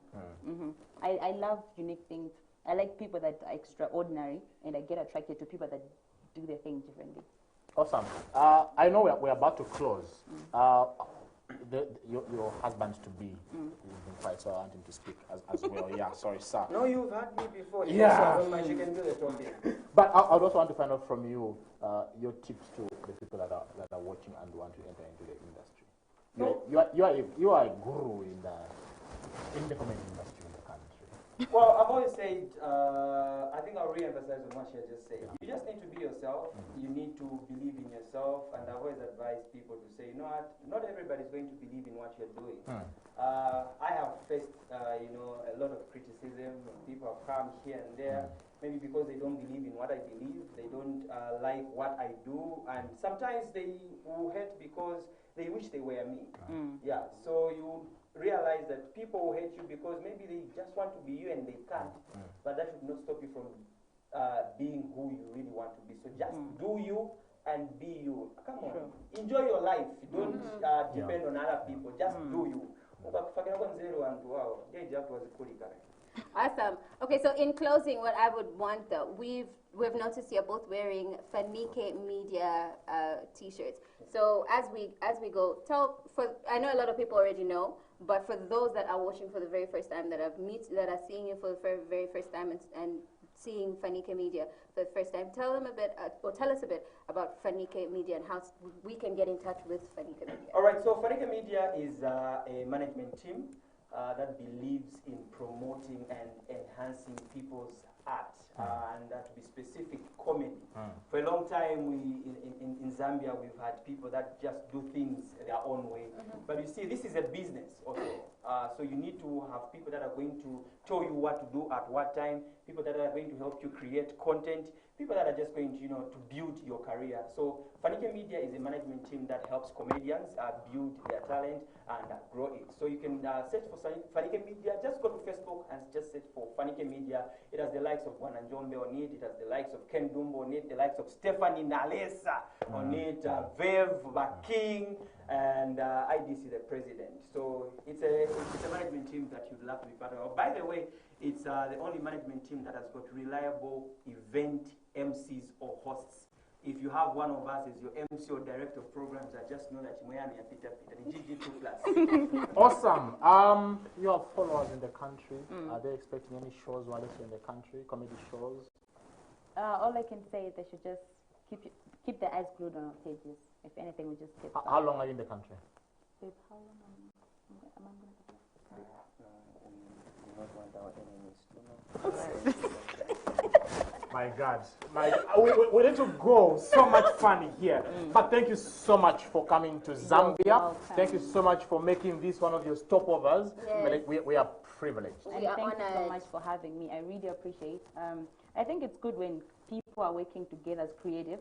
I love unique things. I like people that are extraordinary, and I get attracted to people that do their thing differently. Awesome. I know we're about to close. Your husband to be, you've been quiet, so I want him to speak as well. Yeah, sorry, sir. No, you've had me before. Yeah. So she can do the talking. But I also want to find out from you your tips to the people that are watching and want to enter into the industry. You are a guru in the comedy industry in the country. Well, I've always said, I think I'll re-emphasize on what she just said. You just need to be yourself. You need to believe in yourself. And I've always advised people to say, you know what, not everybody's going to believe in what you're doing. I have faced, a lot of criticism. People have come here and there, maybe because they don't believe in what I believe. They don't like what I do. And sometimes they will hate because they wish they were me. Yeah, so you realize that people will hate you because maybe they just want to be you and they can't. But that should not stop you from being who you really want to be. So just do you and be you. Come on, enjoy your life. Don't depend on other people. Just do you. Awesome. Okay, so in closing, what I would want though, we've noticed you're both wearing Fanike Media t-shirts. So as we go, I know a lot of people already know, but for those that are watching for the very first time, that are seeing you for the very first time and seeing Fanike Media for the first time, tell us a bit about Fanike Media and how we can get in touch with Fanike Media. All right, so Fanike Media is a management team that believes in promoting and enhancing people's art, and to be specific, comedy. For a long time, in Zambia, we've had people that just do things their own way. But you see, this is a business also. So you need to have people that are going to tell you what to do at what time, people that are going to help you create content, people that are just going to, to build your career. So Fanike Media is a management team that helps comedians build their talent and grow it. So you can search for Fanike Media. Just go to Facebook and just search for Fanike Media. It has the likes of Wananjombe on it. It has the likes of Ken Dumbo on it. The likes of Stephanie Nalesa on it. Vev, King, and IDC, the president. So it's a management team that you'd love to be part of. By the way, it's the only management team that has got reliable event MCs or hosts. If you have one of us as your MC or director of programs, I just know that you're GG2+. Awesome. You have followers in the country. Are they expecting any shows while they're in the country, comedy shows? All I can say is they should just keep their eyes glued on our pages. If anything, we just keep. How long are you in the country? Babe, how long am I going to be? We not want our enemies to know. My God. We need to go. So much fun here. But thank you so much for coming to Zambia. Thank you so much for making this one of your stopovers. Yes. We are privileged. And thank you so much for having me. I really appreciate. I think it's good when people are working together as creative,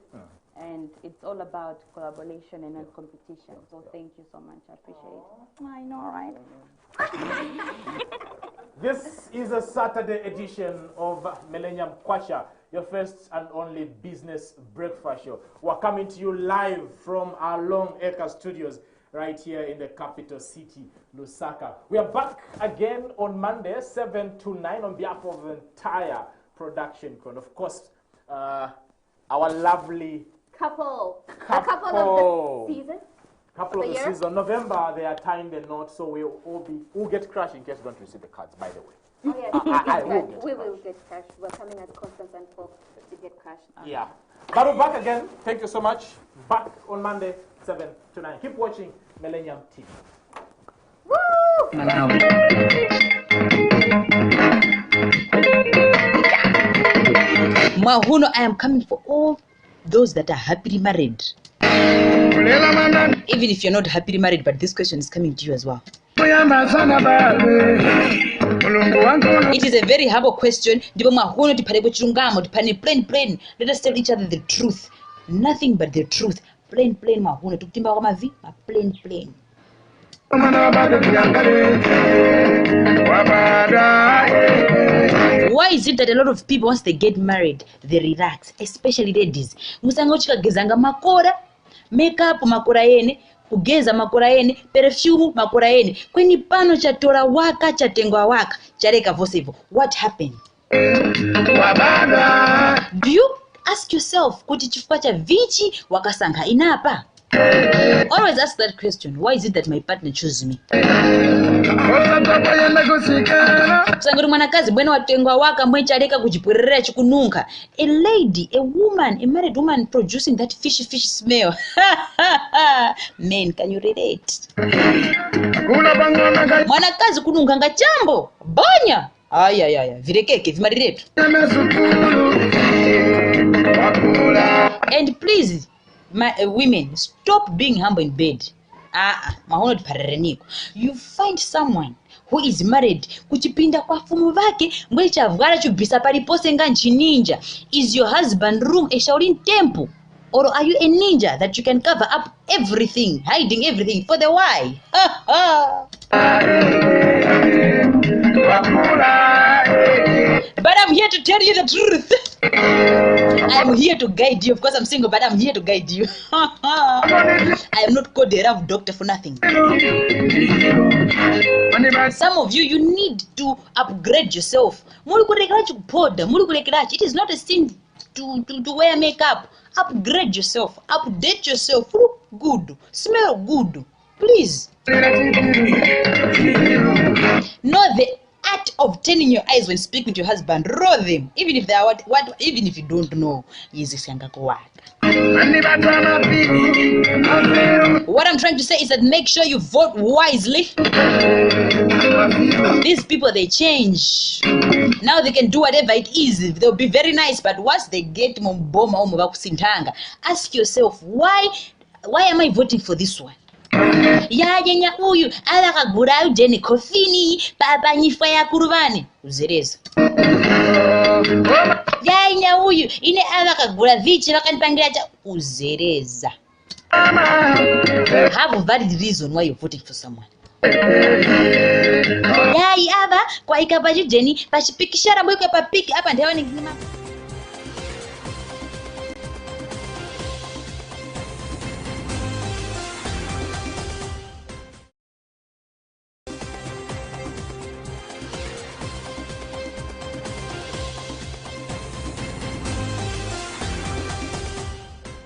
and it's all about collaboration and not competition. So thank you so much. I appreciate it. I know, right? This is a Saturday edition of Millennium Kwacha, your first and only business breakfast show. We're coming to you live from our Long Acre studios right here in the capital city, Lusaka. We are back again on Monday, 7 to 9, on behalf of the entire production crew. And of course, our lovely couple of the season. Couple of the season. November, they are tying the knot, so we'll get crashed in case we don't receive the cards, by the way. Oh, yes, we will get crashed. We're coming at Constance and folks to get crashed. Yeah. But we're back again. Thank you so much. Back on Monday, 7 to 9. Keep watching Millennium TV. Woo! Mahuno, I am coming for all those that are happily married. Even if you're not happily married, but this question is coming to you as well. It is a very humble question. Let us tell each other the truth. Nothing but the truth. Plain. Plain. Why is it that a lot of people, once they get married, they relax, especially ladies? Musanga uchikagezanga makora, makeup makora yene, kugeza makora yene, perfume makora yene. Kweni pano chatora waka, chatengwa waka, chareka vosevo. What happened? Do you ask yourself, kuti chifukwa cha vichi wakasanga inapa? Always ask that question. Why is it that my partner chooses me? A lady, a woman, a married woman producing that fishy smell. Men, can you relate? Mwanakazi kununganga chambo, bonya. Aya, virekeke, vimariretu. And please, women, stop being humble in bed. You find someone who is married, kuchipinda kwa fumu vake, mwecha vwara chubisa paripose nga ninja. Is your husband room a Shaolin temple? Or are you a ninja that you can cover up everything, hiding everything for the why? But I'm here to tell you the truth. I'm here to guide you. Of course, I'm single, but I'm here to guide you. I am not called a rough doctor for nothing. Some of you need to upgrade yourself. It is not a sin to wear makeup. Upgrade yourself. Update yourself. Look good. Smell good. Please. Know the art of turning your eyes when speaking to your husband. Roll them, even if they are even if you don't know. What I'm trying to say is that make sure you vote wisely. These people, they change. Now they can do whatever it is. They'll be very nice, but once they get ask yourself, why am I voting for this one? Yanya uyu alakagura ujeni kofini papa nyifwa ya kuruvani uzereza. Yanya uyu ine alakagura vichi vakanipangira cha uzereza. Have a valid reason why you're voting for someone. Yai ava kwa ikabaju jeni pachipikishara boyko papiki hapa ndewa ningima.